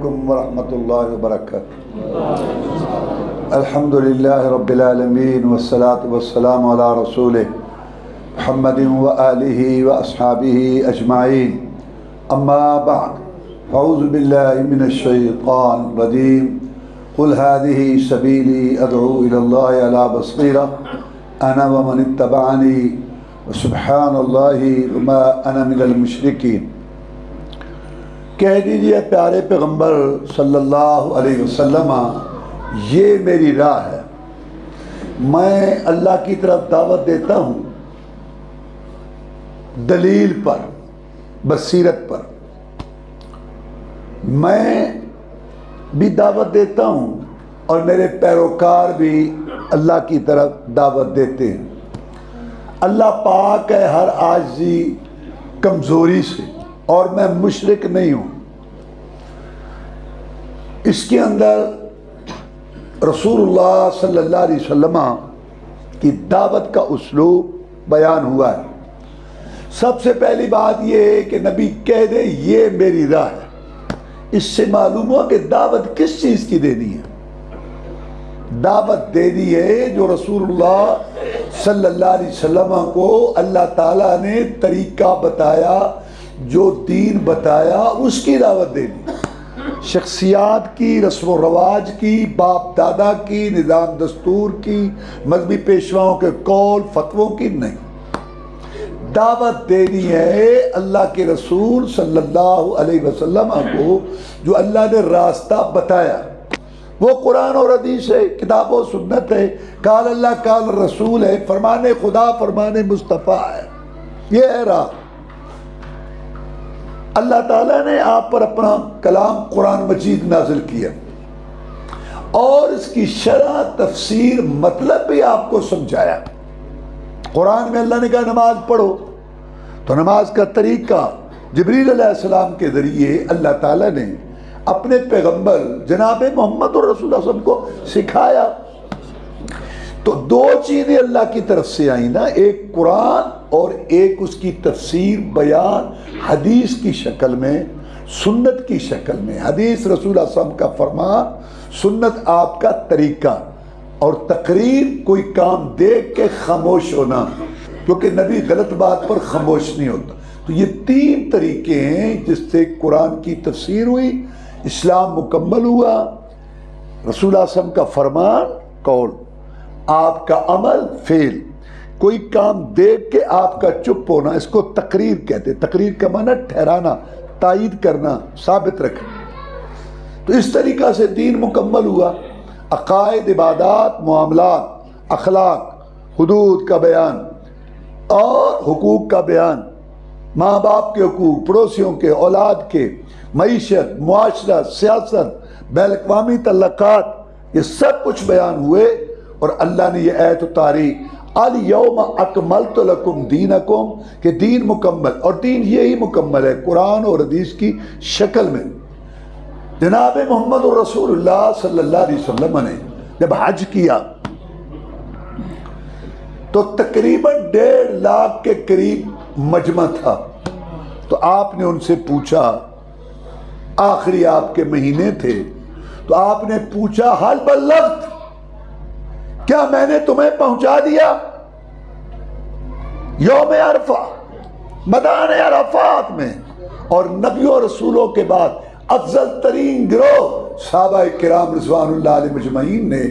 علیکم ورحمۃ اللہ وبرکاتہ۔ الحمدللہ رب العالمین والصلاة والسلام علی رسولہ محمد وآلہ واصحابہ اجمعین، اما بعد، اعوذ باللہ من الشیطان الرجیم، قل هذه سبیلی ادعو الی اللہ علی بصیرہ انا ومن اتبعنی وسبحان اللہ وما انا من المشرکین۔ کہہ دیجئے پیارے پیغمبر صلی اللہ علیہ وسلم، یہ میری راہ ہے، میں اللہ کی طرف دعوت دیتا ہوں دلیل پر، بصیرت پر۔ میں بھی دعوت دیتا ہوں اور میرے پیروکار بھی اللہ کی طرف دعوت دیتے ہیں۔ اللہ پاک ہے ہر عاجزی کمزوری سے، اور میں مشرک نہیں ہوں۔ اس کے اندر رسول اللہ صلی اللہ علیہ وسلم کی دعوت کا اسلوب بیان ہوا ہے۔ سب سے پہلی بات یہ ہے کہ نبی کہہ دے یہ میری راہ ہے۔ اس سے معلوم ہوا کہ دعوت کس چیز کی دینی ہے۔ دعوت دینی ہے جو رسول اللہ صلی اللہ علیہ وسلم کو اللہ تعالیٰ نے طریقہ بتایا، جو دین بتایا، اس کی دعوت دینی۔ شخصیات کی، رسم و رواج کی، باپ دادا کی، نظام دستور کی، مذہبی پیشواؤں کے قول فتووں کی نہیں۔ دعوت دینی ہے اللہ کے رسول صلی اللہ علیہ وسلم کو، جو اللہ نے راستہ بتایا۔ وہ قرآن اور حدیث ہے، کتاب و سنت ہے، قال اللہ قال رسول ہے، فرمان خدا فرمان مصطفیٰ ہے۔ یہ ہے راہ۔ اللہ تعالیٰ نے آپ پر اپنا کلام قرآن مجید نازل کیا، اور اس کی شرح تفسیر مطلب بھی آپ کو سمجھایا۔ قرآن میں اللہ نے کہا نماز پڑھو، تو نماز کا طریقہ جبریل علیہ السلام کے ذریعے اللہ تعالیٰ نے اپنے پیغمبر جناب محمد اور رسول اللہ صلی اللہ علیہ وسلم کو سکھایا۔ تو دو چیزیں اللہ کی طرف سے آئیں نا، ایک قرآن اور ایک اس کی تفسیر بیان حدیث کی شکل میں، سنت کی شکل میں۔ حدیث رسول اللہ صلی اللہ علیہ وسلم کا فرمان، سنت آپ کا طریقہ، اور تقریر کوئی کام دیکھ کے خاموش ہونا، کیونکہ نبی غلط بات پر خاموش نہیں ہوتا۔ تو یہ تین طریقے ہیں جس سے قرآن کی تفسیر ہوئی، اسلام مکمل ہوا۔ رسول اللہ صلی اللہ علیہ وسلم کا فرمان قول، آپ کا عمل فعل۔ کوئی کام دیکھ کے آپ کا چپ ہونا، اس کو تقریر کہتے ہیں۔ تقریر کا معنی ٹھہرانا، تائید کرنا، ثابت رکھنا۔ تو اس طریقہ سے دین مکمل ہوا۔ عقائد، عبادات، معاملات، اخلاق، حدود کا بیان اور حقوق کا بیان، ماں باپ کے حقوق، پڑوسیوں کے، اولاد کے، معیشت، معاشرت، سیاست، بین الاقوامی تعلقات، یہ سب کچھ بیان ہوئے۔ اور اللہ نے یہ آیت اتاری، الیوم اکملت لکم دینکم، کہ دین مکمل، اور دین یہی مکمل ہے قرآن اور حدیث کی شکل میں۔ جناب محمد رسول اللہ صلی اللہ علیہ وسلم نے جب حج کیا تو تقریباً 1.5 لاکھ کے قریب مجمع تھا۔ تو آپ نے ان سے پوچھا، آخری آپ کے مہینے تھے، تو آپ نے پوچھا حل بلغت، کیا میں نے تمہیں پہنچا دیا؟ یوم عرفہ، میدان عرفات میں، اور نبیوں رسولوں کے بعد افضل ترین گروہ صحابہ کرام رضوان اللہ علیہ مجمعین نے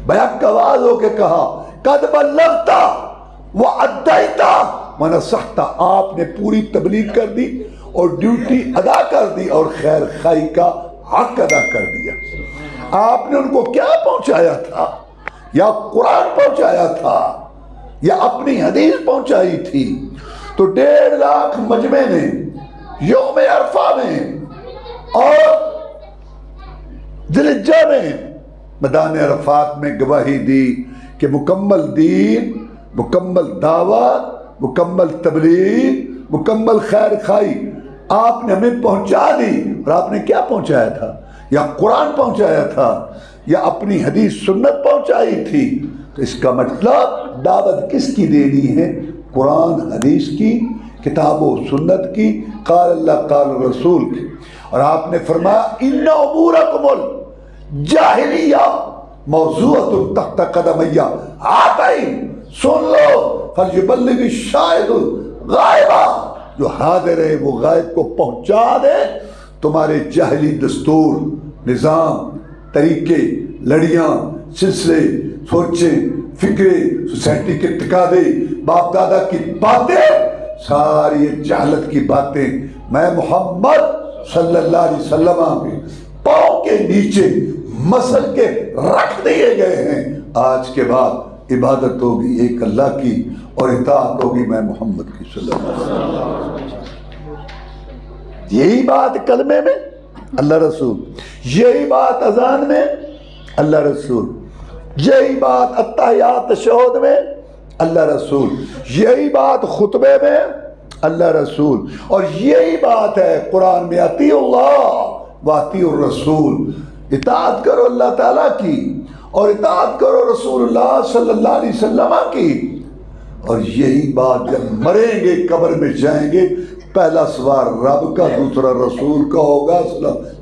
بیک آواز ہو کے کہا قد بلغت وادیت ونصحت، آپ نے پوری تبلیغ کر دی اور ڈیوٹی ادا کر دی اور خیر خائی کا حق ادا کر دیا۔ آپ نے ان کو کیا پہنچایا تھا؟ یا قرآن پہنچایا تھا یا اپنی حدیث پہنچائی تھی؟ تو 1.5 لاکھ مجمع نے یوم عرفہ میں اور ذی الحجہ میں میدان عرفات میں گواہی دی کہ مکمل دین، مکمل دعوت، مکمل تبلیغ، مکمل خیر خائی آپ نے ہمیں پہنچا دی۔ اور آپ نے کیا پہنچایا تھا؟ یا قرآن پہنچایا تھا یا اپنی حدیث سنت پہنچائی تھی؟ تو اس کا مطلب دعوت کس کی دینی ہے؟ قرآن حدیث کی، کتاب و سنت کی، قال اللہ قال رسول کی۔ اور آپ نے فرمایا ان امورکم الجاہلیہ موضوعۃ تحت قدمیہ آتین، سن لو فلیبلغ الشاہد الغائبہ، جو حاضر ہے وہ غائب کو پہنچا دے۔ تمہارے جاہلی دستور، نظام، طریقے، لڑیاں، سلسلے، سوچیں، فکریں، سوسائٹی کے تقاضے، باپ دادا کی باتیں، ساری یہ جہالت کی باتیں میں محمد صلی اللہ علیہ وسلم کے پاؤں کے نیچے مسل کے رکھ دیے گئے ہیں۔ آج کے بعد عبادت ہوگی ایک اللہ کی اور اطاعت ہوگی میں محمد کی صلی اللہ علیہ وسلم۔ یہی بات کلمے میں اللہ رسول، یہی بات اذان میں اللہ رسول، یہی بات التحیات تشہد میں اللہ رسول، یہی بات خطبے میں اللہ رسول، اور یہی بات ہے قرآن میں اطیعوا اللہ واطیعوا الرسول، اطاعت کرو اللہ تعالیٰ کی اور اطاعت کرو رسول اللہ صلی اللہ علیہ وسلم کی۔ اور یہی بات جب مریں گے قبر میں جائیں گے، پہلا سوال رب کا، دوسرا رسول کا ہوگا،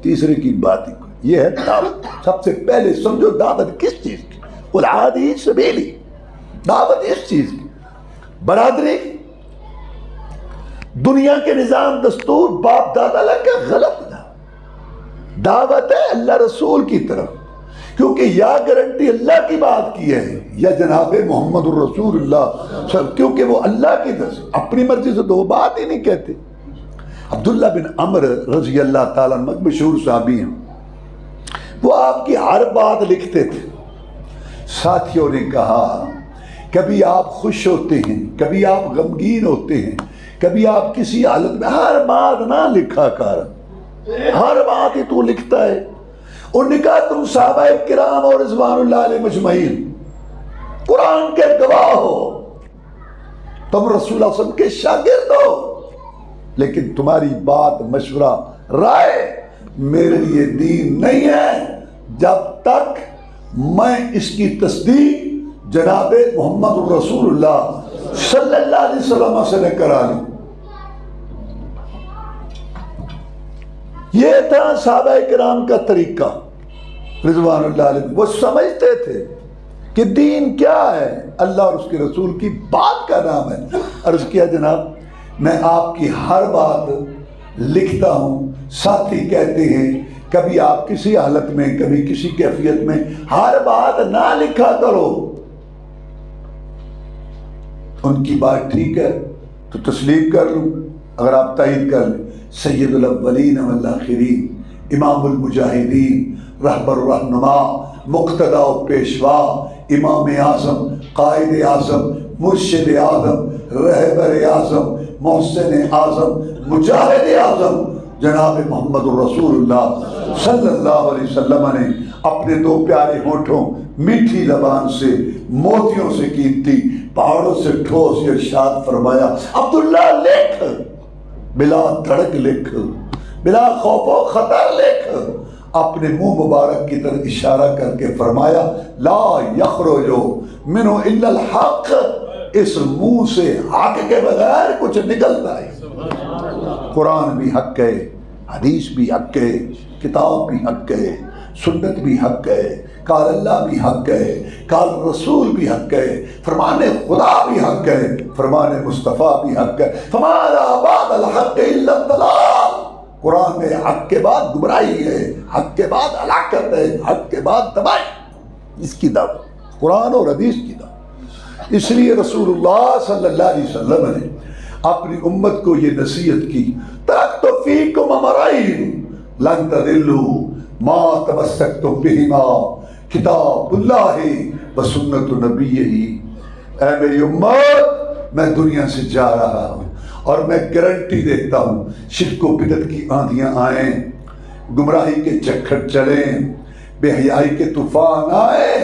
تیسرے کی بات ہی کوئی۔ یہ ہے دعوت۔ سب سے پہلے سمجھو دعوت کس چیز کی، قل ہذہ سبیلی، دعوت اس چیز کی۔ برادری، دنیا کے نظام دستور باپ دادا لگا غلط نہ، دعوت ہے اللہ رسول کی طرف، کیونکہ یا گارنٹی اللہ کی بات کی ہے یا جناب محمد الرسول اللہ، کیونکہ وہ اللہ کی طرف، اپنی مرضی سے دو بات ہی نہیں کہتے۔ عبداللہ بن عمر رضی اللہ تعالیٰ عنہ مشہور صحابی ہیں، وہ آپ کی ہر بات لکھتے تھے۔ ساتھیوں نے کہا کبھی آپ خوش ہوتے ہیں، کبھی آپ غمگین ہوتے ہیں، کبھی آپ کسی حالت میں، ہر بات نہ لکھا کر، ہر بات ہی تو لکھتا ہے۔ انہوں نے کہا تم صحابہ کرام اور رضوان اللہ علیہ مجمعین قرآن کے گواہ ہو، تم رسول اللہ صلی اللہ علیہ وسلم کے شاگرد ہو، لیکن تمہاری بات، مشورہ، رائے میرے لیے دین نہیں ہے جب تک میں اس کی تصدیق جناب محمد الرسول اللہ صلی اللہ علیہ وسلم سے نہ کرا لوں۔ یہ تھا صحابہ کرام کا طریقہ رضوان اللہ علیہ، وہ سمجھتے تھے کہ دین کیا ہے، اللہ اور اس کے رسول کی بات کا نام ہے۔ عرض کیا جناب میں آپ کی ہر بات لکھتا ہوں، ساتھی کہتے ہیں کبھی آپ کسی حالت میں، کبھی کسی کیفیت میں ہر بات نہ لکھا کرو۔ ان کی بات ٹھیک ہے تو تسلیم کر لوں، اگر آپ تائید کر لیں۔ سید الاولین والآخرین، امام المجاہدین، رہبر الرہنما، مقتدی و پیشوا، امام اعظم، قائد اعظم، مرشد اعظم، رہبر اعظم، محسن اعظم، مجاہد اعظم جناب محمد الرسول اللہ صلی اللہ علیہ وسلم نے اپنے دو پیارے ہونٹوں، میٹھی زبان سے، موتیوں سے قیمتی، پہاڑوں سے ٹھوس ارشاد فرمایا، عبداللہ لکھ، بلا دھڑک لکھ، بلا خوف و خطر لکھ۔ اپنے منہ مبارک کی طرف اشارہ کر کے فرمایا لا یخرج منہ الا الحق، اس منہ سے حق کے بغیر کچھ نکلتا ہے۔ قرآن بھی حق ہے، حدیث بھی حق ہے، کتاب بھی حق ہے، سنت بھی حق ہے، قال اللہ بھی حق ہے، قال رسول بھی حق ہے، فرمان خدا بھی حق ہے، فرمان مصطفیٰ بھی حق ہے۔ فماذا بعد الحق الا الضلال، قرآن میں حق کے بعد گمراہی ہے، حق کے بعد ہلاکت ہے، حق کے بعد تباہی۔ اس کی دعوت قرآن اور حدیث کی دعوت۔ اس لیے رسول اللہ صلی اللہ علیہ وسلم نے اپنی امت کو یہ نصیحت کی، ترکت فیکم امرین لن تضلوا ما تمسکتم بہما کتاب اللہ و سنت نبیہ۔ اے میری امت، میں دنیا سے جا رہا ہوں اور میں گارنٹی دیتا ہوں شرک و بدعت کی آندیاں آئیں، گمراہی کے چکر چلیں، بے حیائی کے طوفان آئے،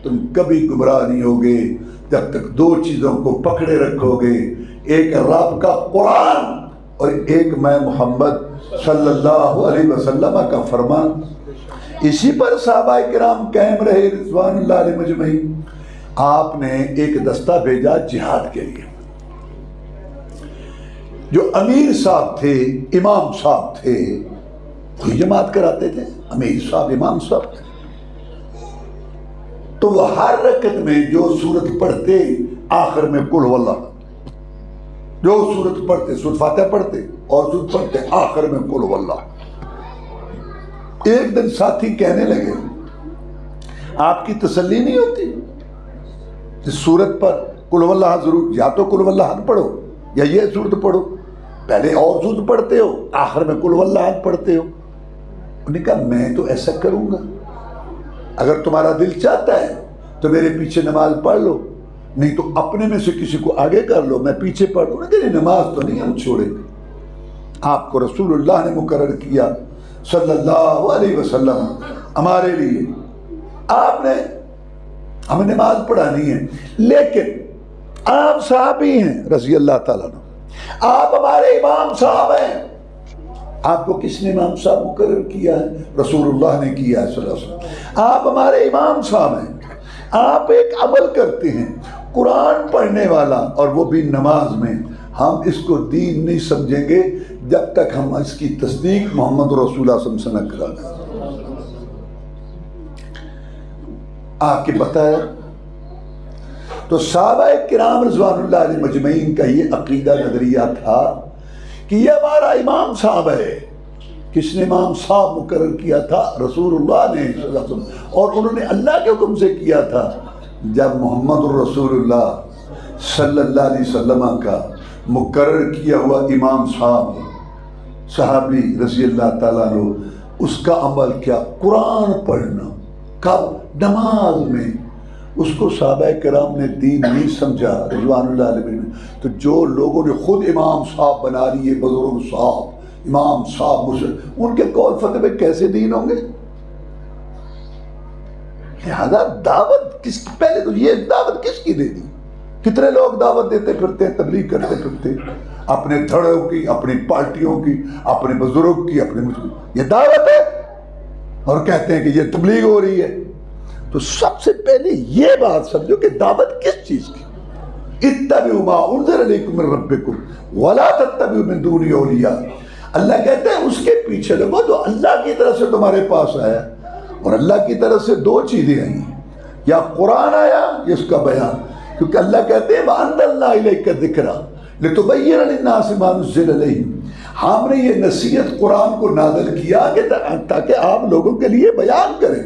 تم کبھی گمراہ نہیں ہوگے جب تک دو چیزوں کو پکڑے رکھو گے، ایک رب کا قرآن اور ایک میں محمد صلی اللہ علیہ وسلم کا فرمان۔ اسی پر صحابہ کرام قائم رہے رضوان اللہ علیہ مجمعین۔ آپ نے ایک دستہ بھیجا جہاد کے لیے، جو امیر صاحب تھے، امام صاحب تھے، وہی جماعت کراتے تھے امیر صاحب، امام صاحب. تو وہ ہر رکعت میں جو سورت پڑھتے آخر میں قل واللہ، جو سورت پڑھتے سورت فاتحہ پڑھتے اور سورت پڑھتے آخر میں قل واللہ. ایک دن ساتھی کہنے لگے آپ کی تسلی نہیں ہوتی اس سورت پر قل واللہ ضرور، یا تو قل واللہ پڑھو یا یہ سورت پڑھو، پہلے اور سورت پڑھتے ہو آخر میں قل واللہ پڑھتے ہو. انہوں نے کہا میں تو ایسا کروں گا، اگر تمہارا دل چاہتا ہے تو میرے پیچھے نماز پڑھ لو، نہیں تو اپنے میں سے کسی کو آگے کر لو، میں پیچھے پڑھ لوں. نہیں نماز تو نہیں ہم چھوڑیں گے. آپ کو رسول اللہ نے مقرر کیا صلی اللہ علیہ وسلم ہمارے لیے، آپ نے ہمیں نماز پڑھانی ہے. لیکن آپ صحابی ہیں رضی اللہ تعالیٰ عنہ، آپ ہمارے امام صاحب ہیں. آپ کو کس نے امام صاحب مقرر کیا ہے؟ رسول اللہ نے کیا ہے صلی اللہ علیہ وسلم. آپ ہمارے امام صاحب ہیں، آپ ایک عمل کرتے ہیں قرآن پڑھنے والا، اور وہ بھی نماز میں. ہم اس کو دین نہیں سمجھیں گے جب تک ہم اس کی تصدیق محمد رسول اللہ صلی اللہ علیہ وسلم سے نہ کرا دیں. آپ کے بتایا تو صحابہ کرام رضوان اللہ علیہ مجمعین کا یہ عقیدہ نظریہ تھا کہ یہ ہمارا امام صاحب ہے. کس نے امام صاحب مقرر کیا تھا؟ رسول اللہ نے صلی اللہ علیہ وسلم. اور انہوں نے اللہ کے حکم سے کیا تھا. جب محمد الرسول اللہ صلی اللہ علیہ وسلم کا مقرر کیا ہوا امام صاحب صحابی رضی اللہ تعالیٰ عنہ، اس کا عمل کیا؟ قرآن پڑھنا. کب؟ نماز میں. اس کو صحابہ کرام نے دین نہیں سمجھا رضوان اللہ علیہ. تو جو لوگوں نے خود امام صاحب بنا لیے، بزرگ صاحب، امام صاحب، ان کے قول فتوے کیسے دین ہوں گے؟ لہذا دعوت کس کی؟ پہلے تو یہ دعوت کس کی دے دی؟ کتنے لوگ دعوت دیتے پھرتے ہیں، تبلیغ کرتے پھرتے، اپنے دھڑوں کی، اپنی پارٹیوں کی، اپنے بزرگ کی، اپنے مسلم. یہ دعوت ہے اور کہتے ہیں کہ یہ تبلیغ ہو رہی ہے. تو سب سے پہلے یہ بات سمجھو کہ دعوت کس چیز کی؟ اتبعوا ما انزل الیکم من ربکم ولا تتبعوا من دونہ اولیاء. اللہ کہتے ہیں اس کے پیچھے لگو جو اللہ کی طرف سے تمہارے پاس آیا. اور اللہ کی طرف سے دو چیزیں آئی ہیں، یا قرآن آیا یا اس کا بیان. کیونکہ اللہ کہتے ہیں وَأَنزَلْنَا إِلَيْكَ الذِّكْرَ لِتُبَيِّنَ لِلنَّاسِ مَا نُزِّلَ إِلَيْهِمْ. ہم نے یہ نصیحت قرآن کو نازل کیا کہ تاکہ آپ لوگوں کے لیے بیان کریں.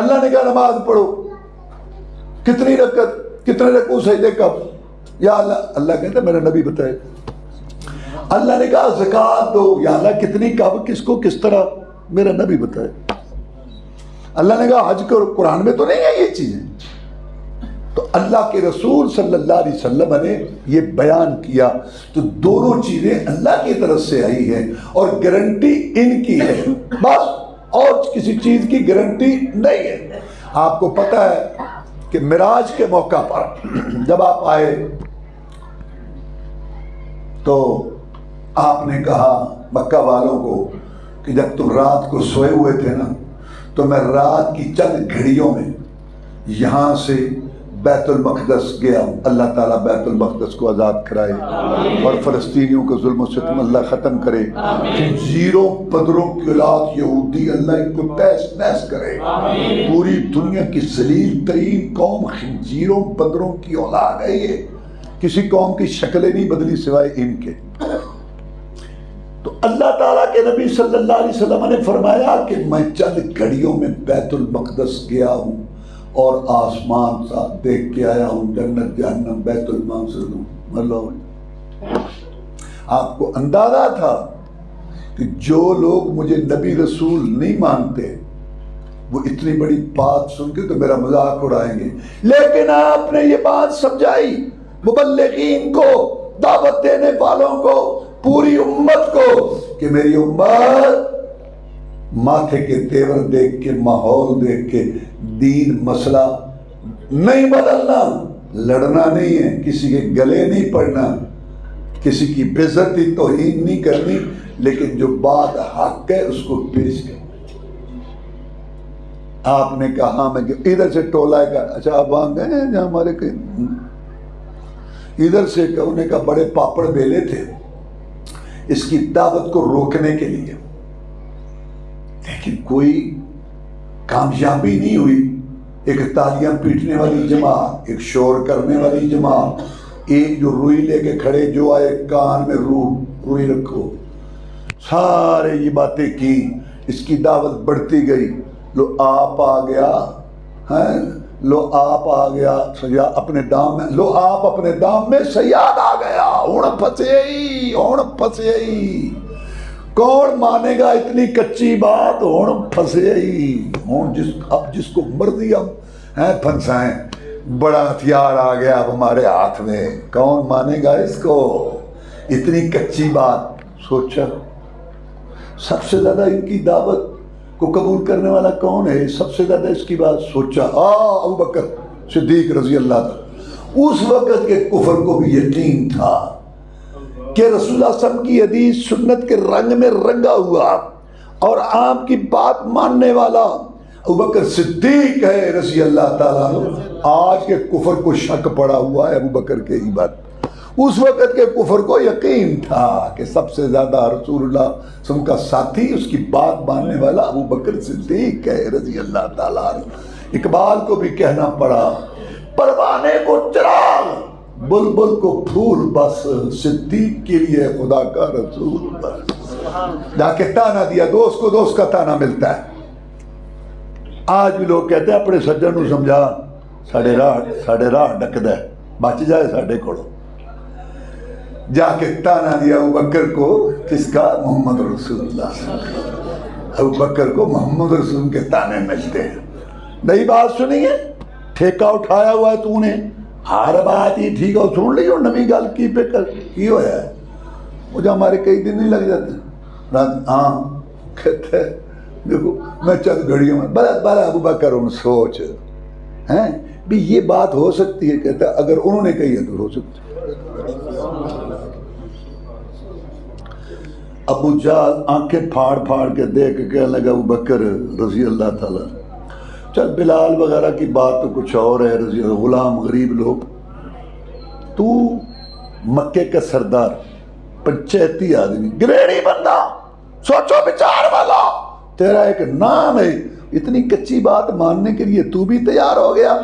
اللہ نے کہا نماز پڑھو، کتنی رکعت، کتنے رکوع، سجدے کب؟ یا اللہ کہتا ہے میرا نبی بتائے. اللہ نے کہا زکوٰۃ دو، یا اللہ کتنی، کب، کس کو، کس طرح؟ میرا نبی بتائے. اللہ نے کہا حج کرو، قرآن میں تو نہیں ہے یہ چیزیں. تو اللہ کے رسول صلی اللہ علیہ وسلم نے یہ بیان کیا. تو دونوں چیزیں اللہ کی طرف سے آئی ہیں اور گارنٹی ان کی ہے بس، اور کسی چیز کی گارنٹی نہیں ہے. آپ کو پتہ ہے کہ معراج کے موقع پر جب آپ آئے تو آپ نے کہا مکہ والوں کو کہ جب تم رات کو سوئے ہوئے تھے نا، تو میں رات کی چند گھڑیوں میں یہاں سے بیت المقدس گیا ہوں. اللہ تعالیٰ بیت المقدس کو آزاد کرائے اور فلسطینیوں کے ظلم و ستم اللہ ختم کرے. خنزیروں پدروں کی اولاد یہودی اللہ ان کو تہس نہس کرے. پوری دنیا کی ذلیل ترین قوم خنزیروں پدروں کی اولاد ہے. یہ کسی قوم کی شکلیں نہیں بدلی سوائے ان کے. تو اللہ تعالیٰ کے نبی صلی اللہ علیہ وسلم نے فرمایا کہ میں چند گھڑیوں میں بیت المقدس گیا ہوں اور آسمان سا دیکھ کے آیا ہوں، جنت جہنم بیت المقدس. اللہ، آپ کو اندازہ تھا کہ جو لوگ مجھے نبی رسول نہیں مانتے وہ اتنی بڑی بات سن کے تو میرا مذاق اڑائیں گے. لیکن آپ نے یہ بات سمجھائی مبلغین کو، دعوت دینے والوں کو، پوری امت کو کہ میری امت ماتھے کے تیور دیکھ کے، ماحول دیکھ کے دین مسئلہ نہیں بدلنا، لڑنا نہیں ہے، کسی کے گلے نہیں پڑنا، کسی کی بے عزتی توہین نہیں کرنی، لیکن جو بات حق ہے اس کو پیش کرنا. آپ نے کہا ہاں میں ادھر سے ٹولہ کا، اچھا آپ وہاں گئے ہیں جہاں ہمارے کہیں، ادھر سے انہوں نے کہا بڑے پاپڑ بیلے تھے اس کی دعوت کو روکنے کے لیے. لیکن کوئی کامیابی نہیں ہوئی. ایک تالیاں پیٹنے والی جماعت، ایک شور کرنے والی جماعت، ایک جو روئی لے کے کھڑے، جو آئے کان میں روئی رکھو، سارے یہ باتیں کی. اس کی دعوت بڑھتی گئی. لو آپ آ گیا، لو آپ آ گیا اپنے دام میں، لو آپ اپنے دام میں سیاد آ گیا. ہون پھسے ہی کون مانے گا اتنی کچی بات؟ ہون پھسے ہی ہون اب جس کو مرضی اب پھنسائیں. بڑا ہتھیار آ گیا اب ہمارے ہاتھ میں، کون مانے گا اس کو؟ اتنی کچی بات. سوچا سب سے زیادہ ان کی دعوت کو قبول کرنے والا کون ہے؟ سب سے زیادہ اس کی بات سوچا ابو بکر صدیق رضی اللہ عنہ. اس وقت کے کفر کو بھی یقین تھا کہ رسول اللہ صلی اللہ علیہ وسلم کی حدیث سنت کے رنگ میں رنگا ہوا اور آپ کی بات ماننے والا ابو بکر صدیق ہے رضی اللہ تعالیٰ عنہ. آج کے کفر کو شک پڑا ہوا ہے ابو بکر کے ہی بات. اس وقت کے کفر کو یقین تھا کہ سب سے زیادہ رسول اللہ صلی اللہ علیہ وسلم کا ساتھی، اس کی بات ماننے والا ابو بکر صدیق ہے رضی اللہ تعالیٰ عنہ. اقبال کو بھی کہنا پڑا، پروانے کو چراغ بلبل کو پھول، بس صدیق کے لیے خدا کا رسول بس. جا کے تانا دیا، دوست کو دوست کا تانا ملتا ہے. آج بھی لوگ کہتے ہیں اپنے سجن کو سمجھا ساڑھے راہ ڈکدا ہے، بچ جائے ساڑھے کولوں. جا کے تانا دیا ابو بکر کو، کس کا؟ محمد رسول اللہ. ابو بکر کو محمد رسول کے تانے ملتے ہیں. نئی بات سنی ہے، ٹھیکہ اٹھایا ہوا ہے تو نے، ہر بات ہی ٹھیک ہے سن لی اور نمی گل کی پہ کر کی ہوا ہے. مجھے ہمارے کئی دن نہیں لگ جاتے. ہاں کہتے ہیں دیکھو میں چند گھڑیوں میں بڑا ابو بکر ان سوچ ہیں بھی یہ بات ہو سکتی ہے. کہتا ہے اگر انہوں نے کہی ہے تو ہو سکتی ہے. ابو جہل آنکھیں پھاڑ پھاڑ کے دیکھ کے کہنے لگا ابو بکر رضی اللہ تعالیٰ، چل بلال وغیرہ کی بات تو کچھ اور ہے، رضی اللہ، غلام غریب لوگ، تو مکے کا سردار، پنچایتی آدمی، گریڑی بندہ، سوچو بچار والا، تیرا ایک نام ہے، اتنی کچی بات ماننے کے لیے تو بھی تیار ہو گیا؟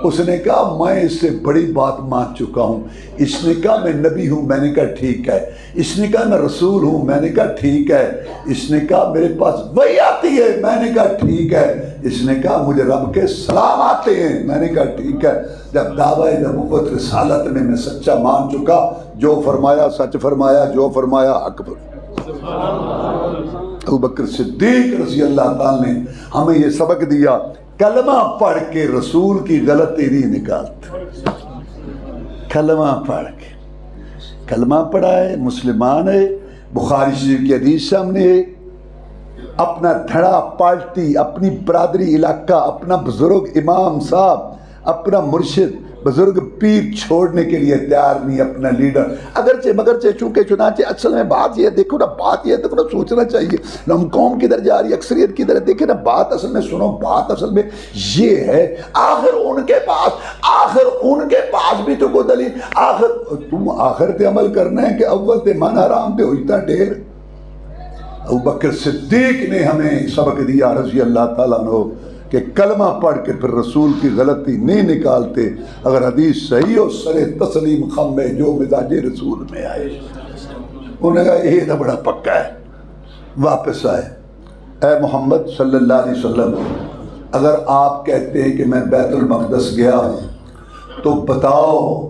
اس نے کہا میں اس سے بڑی بات مان چکا ہوں. اس نے کہا میں نبی ہوں، میں نے کہا ٹھیک ہے. اس نے کہا میں رسول ہوں، میں نے کہا ٹھیک ہے. اس نے کہا میرے پاس وحی آتی ہے، میں نے کہا ٹھیک ہے. اس نے کہا مجھے رب کے سلام آتے ہیں، میں نے کہا ٹھیک ہے. جب دعویٰ نبوت رسالت میں سچا مان چکا، جو فرمایا سچ فرمایا، جو فرمایا حق فرمایا. ابو بکر صدیق رضی اللہ تعالیٰ نے ہمیں یہ سبق دیا، کلمہ پڑھ کے رسول کی غلطی نہیں نکالتے. کلمہ پڑھ کے، کلمہ پڑھا ہے، مسلمان ہے، بخاری شریف کی حدیث سامنے ہے، اپنا دھڑا پارٹی، اپنی برادری علاقہ، اپنا بزرگ امام صاحب، اپنا مرشد بزرگ پیر چھوڑنے کے لیے تیار نہیں، اپنا لیڈر مگرچہ چونکہ چنانچہ اصل میں بات یہ دیکھو نا، بات یہ دیکھو نا، سوچنا چاہیے ہم قوم کدھر جا رہی ہے، اکثریت کدھر ہے. دیکھیں نا بات اصل میں سنو، بات اصل میں یہ ہے، آخر ان کے پاس بھی تو کوئی دلیل، آخر تم آخر تے عمل کرنا ہے کہ اول تے من حرام تے ہوجتا ڈھیر. ابو بکر صدیق نے ہمیں سبق دیا رضی اللہ تعالیٰ عنہ کہ کلمہ پڑھ کے پھر رسول کی غلطی نہیں نکالتے. اگر حدیث صحیح ہو سرے تسلیم خم میں جو مزاج رسول میں آئے. انہوں نے کہا یہ تو بڑا پکا ہے. واپس آئے، اے محمد صلی اللہ علیہ وسلم، اگر آپ کہتے ہیں کہ میں بیت المقدس گیا ہوں تو بتاؤ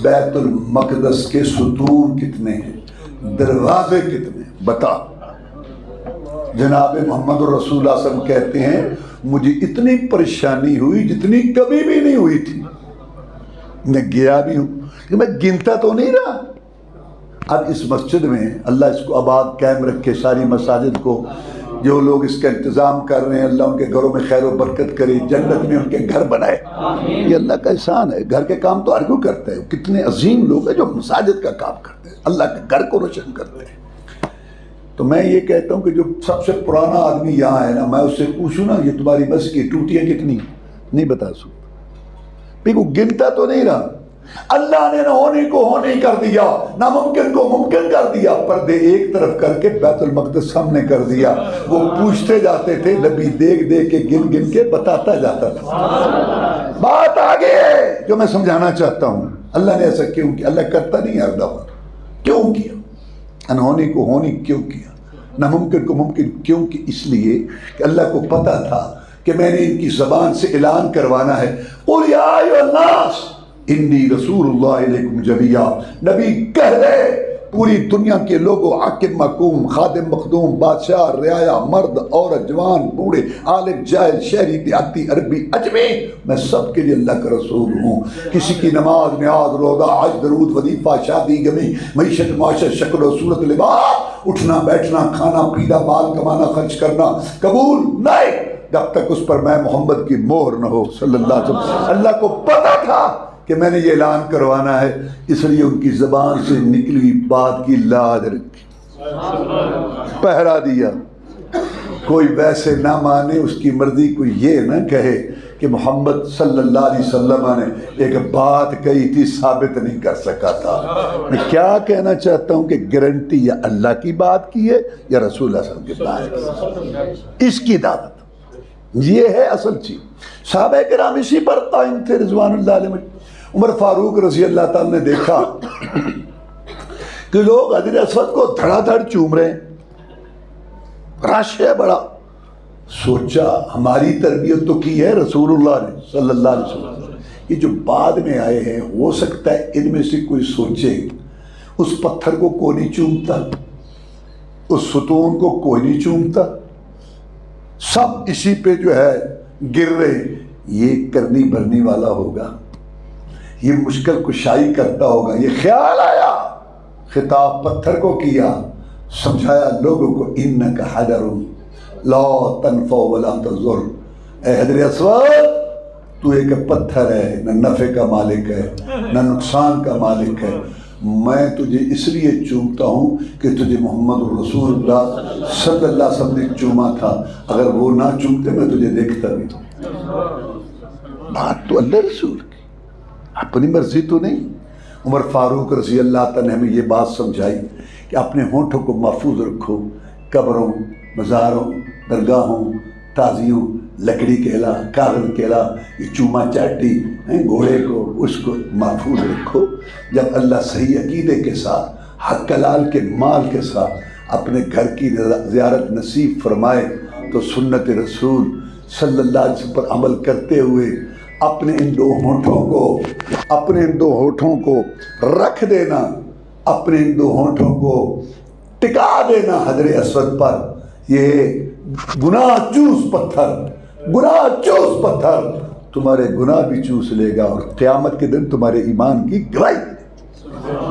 بیت المقدس کے ستون کتنے ہیں، دروازے کتنے، بتا. جناب محمد رسول اللہ صلی اللہ علیہ وسلم کہتے ہیں مجھے اتنی پریشانی ہوئی جتنی کبھی بھی نہیں ہوئی تھی. میں گیا بھی ہوں کہ میں گنتا تو نہیں رہا. اب اس مسجد میں اللہ اس کو آباد قائم رکھے، ساری مساجد کو جو لوگ اس کا انتظام کر رہے ہیں اللہ ان کے گھروں میں خیر و برکت کرے، جنت میں ان کے گھر بنائے. یہ اللہ کا احسان ہے. گھر کے کام تو ہر کوئی کرتا ہے، کتنے عظیم لوگ ہیں جو مساجد کا کام کرتے ہیں، اللہ کے گھر کو روشن کرتے ہیں. تو میں یہ کہتا ہوں کہ جو سب سے پرانا آدمی یہاں ہے نا، میں اس سے پوچھوں نا یہ تمہاری بس کی ٹوٹیاں کتنی، نہیں بتا سکتا. وہ گنتا تو نہیں رہا. اللہ نے نہ ہونے کو ہونے کر دیا، ناممکن کو ممکن کر دیا، پردے ایک طرف کر کے بیت المقدس سامنے کر دیا۔ وہ پوچھتے جاتے تھے، نبی دیکھ دیکھ کے گن گن کے بتاتا جاتا تھا۔ بات آگے ہے جو میں سمجھانا چاہتا ہوں، اللہ نے ایسا کیوں کیا؟ اللہ کرتا نہیں ہر دفعہ، کیوں کیا؟ انہونے کو ہونے کیوں کیا؟ ناممکن کو ممکن کیوں کی؟ اس لیے کہ اللہ کو پتا تھا کہ میں نے ان کی زبان سے اعلان کروانا ہے، قُلْ يَا أَيُّهَا النَّاسُ انی رسول اللہ علیکم جمیعا۔ نبی کہہ رہے پوری دنیا کے لوگوں، حاکم محکوم، خادم مخدوم، بادشاہ رعایا، مرد عورت، جوان بوڑھے، عالم جاہل، شہری دیہاتی، عربی اجمی، میں سب کے لیے اللہ کا رسول ہوں۔ کسی کی نماز نیاز روزہ حج درود وظیفہ شادی غمی معیشت معاشرت شکل و صورت لباس اٹھنا بیٹھنا کھانا پینا مال کمانا خرچ کرنا قبول نہیں جب تک اس پر میں محمد کی مہر نہ ہو صلی اللہ علیہ وسلم۔ اللہ کو پتا تھا کہ میں نے یہ اعلان کروانا ہے، اس لیے ان کی زبان سے نکلی ہوئی بات کی لاج رکھی، پہرا دیا۔ کوئی ویسے نہ مانے اس کی مرضی، کوئی یہ نہ کہے کہ محمد صلی اللہ علیہ وسلم نے ایک بات کہی تھی ثابت نہیں کر سکا تھا۔ میں کیا کہنا چاہتا ہوں کہ گارنٹی یا اللہ کی بات کی ہے یا رسول اللہ صلی اللہ علیہ وسلم کی بات کی ہے، اس کی دعوت یہ ہے اصل چیز۔ صحابہ کرام اسی پر قائم تھے رضوان اللہ علیہ۔ عمر فاروق رضی اللہ تعالیٰ نے دیکھا کہ لوگ حجر اسود کو دھڑا دھڑ چوم رہے ہیں، رش ہے بڑا۔ سوچا ہماری تربیت تو کی ہے رسول اللہ نے صلی اللہ علیہ وسلم، یہ جو بعد میں آئے ہیں ہو سکتا ہے ان میں سے کوئی سوچے اس پتھر کو کوئی نہیں چومتا، اس ستون کو کوئی نہیں چومتا، سب اسی پہ جو ہے گر رہے، یہ کرنی بھرنی والا ہوگا، یہ مشکل کشائی کرتا ہوگا۔ یہ خیال آیا، خطاب پتھر کو کیا، سمجھایا لوگوں کو، انک حجر لا تنفع ولا تضر، اے حجر اسود تو ایک پتھر ہے، نہ نفع کا مالک ہے نہ نقصان کا مالک ہے، میں تجھے اس لیے چومتا ہوں کہ تجھے محمد رسول اللہ صلی اللہ علیہ وسلم نے چوما تھا، اگر وہ نہ چومتے میں تجھے دیکھتا بھی تو۔ بات تو اللہ رسول کی، اپنی مرضی تو نہیں۔ عمر فاروق رضی اللہ تعالیٰ نے ہمیں یہ بات سمجھائی کہ اپنے ہونٹوں کو محفوظ رکھو، قبروں مزاروں درگاہوں تازیوں لکڑی کے علا کاغذ کے علا یہ چوما چاٹی گھوڑے کو اس کو محفوظ رکھو۔ جب اللہ صحیح عقیدے کے ساتھ حق حلال کے مال کے ساتھ اپنے گھر کی زیارت نصیب فرمائے تو سنت رسول صلی اللہ علیہ وسلم پر عمل کرتے ہوئے اپنے ان دو ہونٹوں کو رکھ دینا، اپنے ان دو ہونٹوں کو ٹکا دینا حجر اسود پر۔ یہ گناہ چوس پتھر تمہارے گناہ بھی چوس لے گا اور قیامت کے دن تمہارے ایمان کی گواہی دے گا۔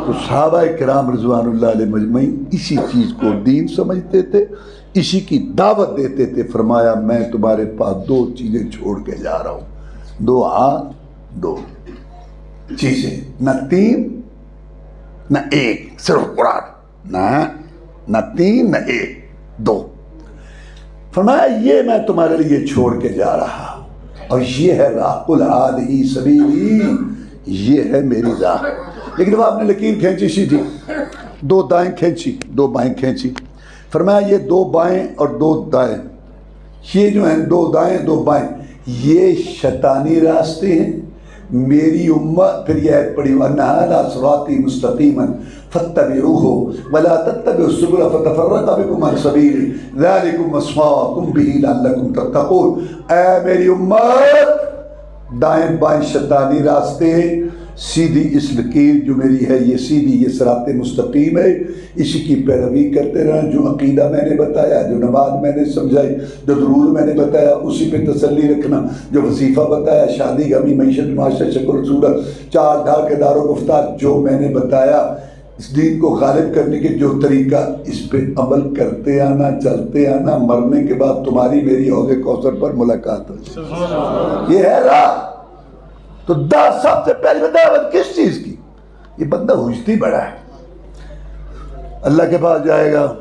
تو صحابہ کرام رضوان اللہ علیہ مجمعین اسی چیز کو دین سمجھتے تھے، اسی کی دعوت دیتے تھے۔ فرمایا میں تمہارے پاس دو چیزیں چھوڑ کے جا رہا ہوں، دو ہاتھ دو چیزیں، نہ تین نہ ایک، صرف قرآن، نہ تین نہ ایک، دو۔ فرمایا یہ میں تمہارے لیے چھوڑ کے جا رہا اور یہ ہے راہ، قل ہذہ سبیلی، یہ ہے میری راہ۔ لیکن وہ آپ نے لکیر کھینچی سیدھی، دو دائیں کھینچی دو بائیں کھینچی۔ فرمایا یہ دو بائیں اور دو دائیں، یہ جو ہیں دو دائیں دو بائیں، یہ شیطانی راستے ہیں۔ میری امت، پھر یہ آیت پڑھی وَأَنَّ هَذَا صِرَاطِي مُسْتَقِيمًا فَاتَّبِعُوهُ وَلَا تَتَّبِعُوا السُّبُلَ فَتَفَرَّقَ بِكُمْ عَنْ سَبِيلِهِ ذَلِكُمْ وَصَّاكُمْ بِهِ لَعَلَّكُمْ تَتَّقُونَ۔ اے میری امت، دائیں بائیں شیطانی راستے ہیں، سیدھی اس لکیر جو میری ہے یہ سیدھی، یہ صراط مستقیم ہے، اسی کی پیروی کرتے رہنا۔ جو عقیدہ میں نے بتایا، جو نماز میں نے سمجھائی، جو درود میں نے بتایا اسی پہ تسلی رکھنا، جو وظیفہ بتایا، شادی غمی معیشت معاشرت شکل و صورت چال ڈھال کے دار و گفتار جو میں نے بتایا، اس دین کو غالب کرنے کے جو طریقہ، اس پہ عمل کرتے آنا، چلتے آنا، مرنے کے بعد تمہاری میری حوض کوثر پر ملاقات ہو۔ یہ ہے راہ۔ تو سب سے پہلی دعوت کس چیز کی؟ یہ بندہ ہوجتی بڑا ہے، اللہ کے پاس جائے گا،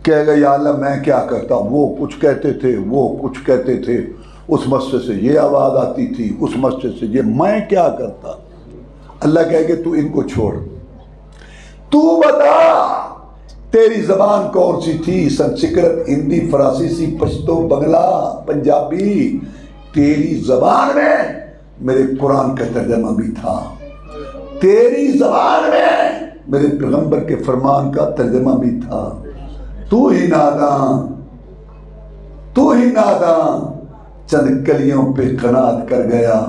کہے گا یا اللہ میں کیا کرتا ہوں، وہ کچھ کہتے تھے وہ کچھ کہتے تھے، اس مسجد سے یہ آواز آتی تھی، اس مسجد سے یہ، میں کیا کرتا؟ اللہ کہے کہ تو ان کو چھوڑ، تو بتا تیری زبان کون سی تھی؟ سنسکرت، ہندی، فرانسیسی، پشتو، بنگلہ، پنجابی؟ تیری زبان میں میرے قرآن کا ترجمہ بھی تھا، تیری زبان میں میرے پیغمبر کے فرمان کا ترجمہ بھی تھا۔ تو ہی ناداں، تو ہی ناداں، چند کلیوں پہ قناعت کر گیا،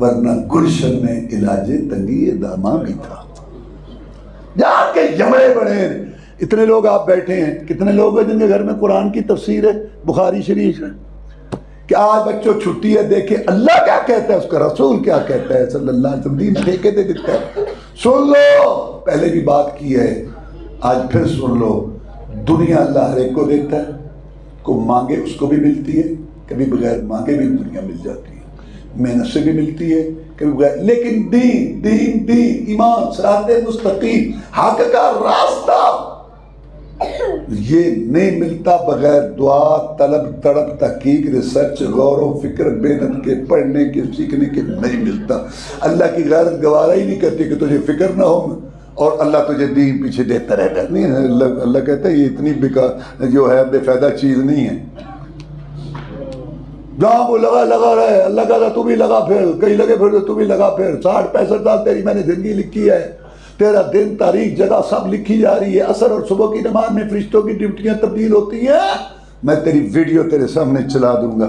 ورنہ گلشن میں علاج تنگی داماں بھی تھا۔ جہاں کے جمڑے بڑے اتنے لوگ آپ بیٹھے ہیں، کتنے لوگ ہیں جن کے گھر میں قرآن کی تفسیر ہے، بخاری شریف ہے؟ کہ آج بچوں چھٹی ہے، دیکھیں اللہ کیا کہتا ہے، اس کا رسول کیا کہتا ہے صلی اللہ علیہ وسلم، دین ٹھیکے دے دیتا ہے۔ سن لو، پہلے بھی بات کی ہے، آج پھر سن لو، دنیا اللہ ہر ایک کو دیتا ہے، کو مانگے اس کو بھی ملتی ہے، کبھی بغیر مانگے بھی دنیا مل جاتی ہے، محنت سے بھی ملتی ہے کبھی بغیر، لیکن دین دین دین، ایمان، صراط مستقیم، حق کا راستہ، یہ نہیں ملتا بغیر دعا، طلب، تڑپ، تحقیق، ریسرچ، غور و فکر، محنت کے، پڑھنے کے، سیکھنے کے نہیں ملتا۔ اللہ کی غیرت گوارا ہی نہیں کرتی کہ تجھے فکر نہ ہو اور اللہ تجھے دین پیچھے دیتا رہتا ہے۔ نہیں، اللہ کہتا ہے یہ اتنی بیکار جو ہے بے فائدہ چیز نہیں ہے۔ جہاں وہ لگا رہے، اللہ کہتا تو بھی لگا پھر، کہیں لگے پھر تو بھی لگا پھر، 60-65 سال تیری میں نے زندگی لکھی ہے، تیرا دن، تاریخ، جگہ سب لکھی جا رہی ہے، عصر اور صبح کی نماز میں فرشتوں کی ڈیوٹیاں تبدیل ہوتی ہیں، میں تیری ویڈیو تیرے سامنے چلا دوں گا۔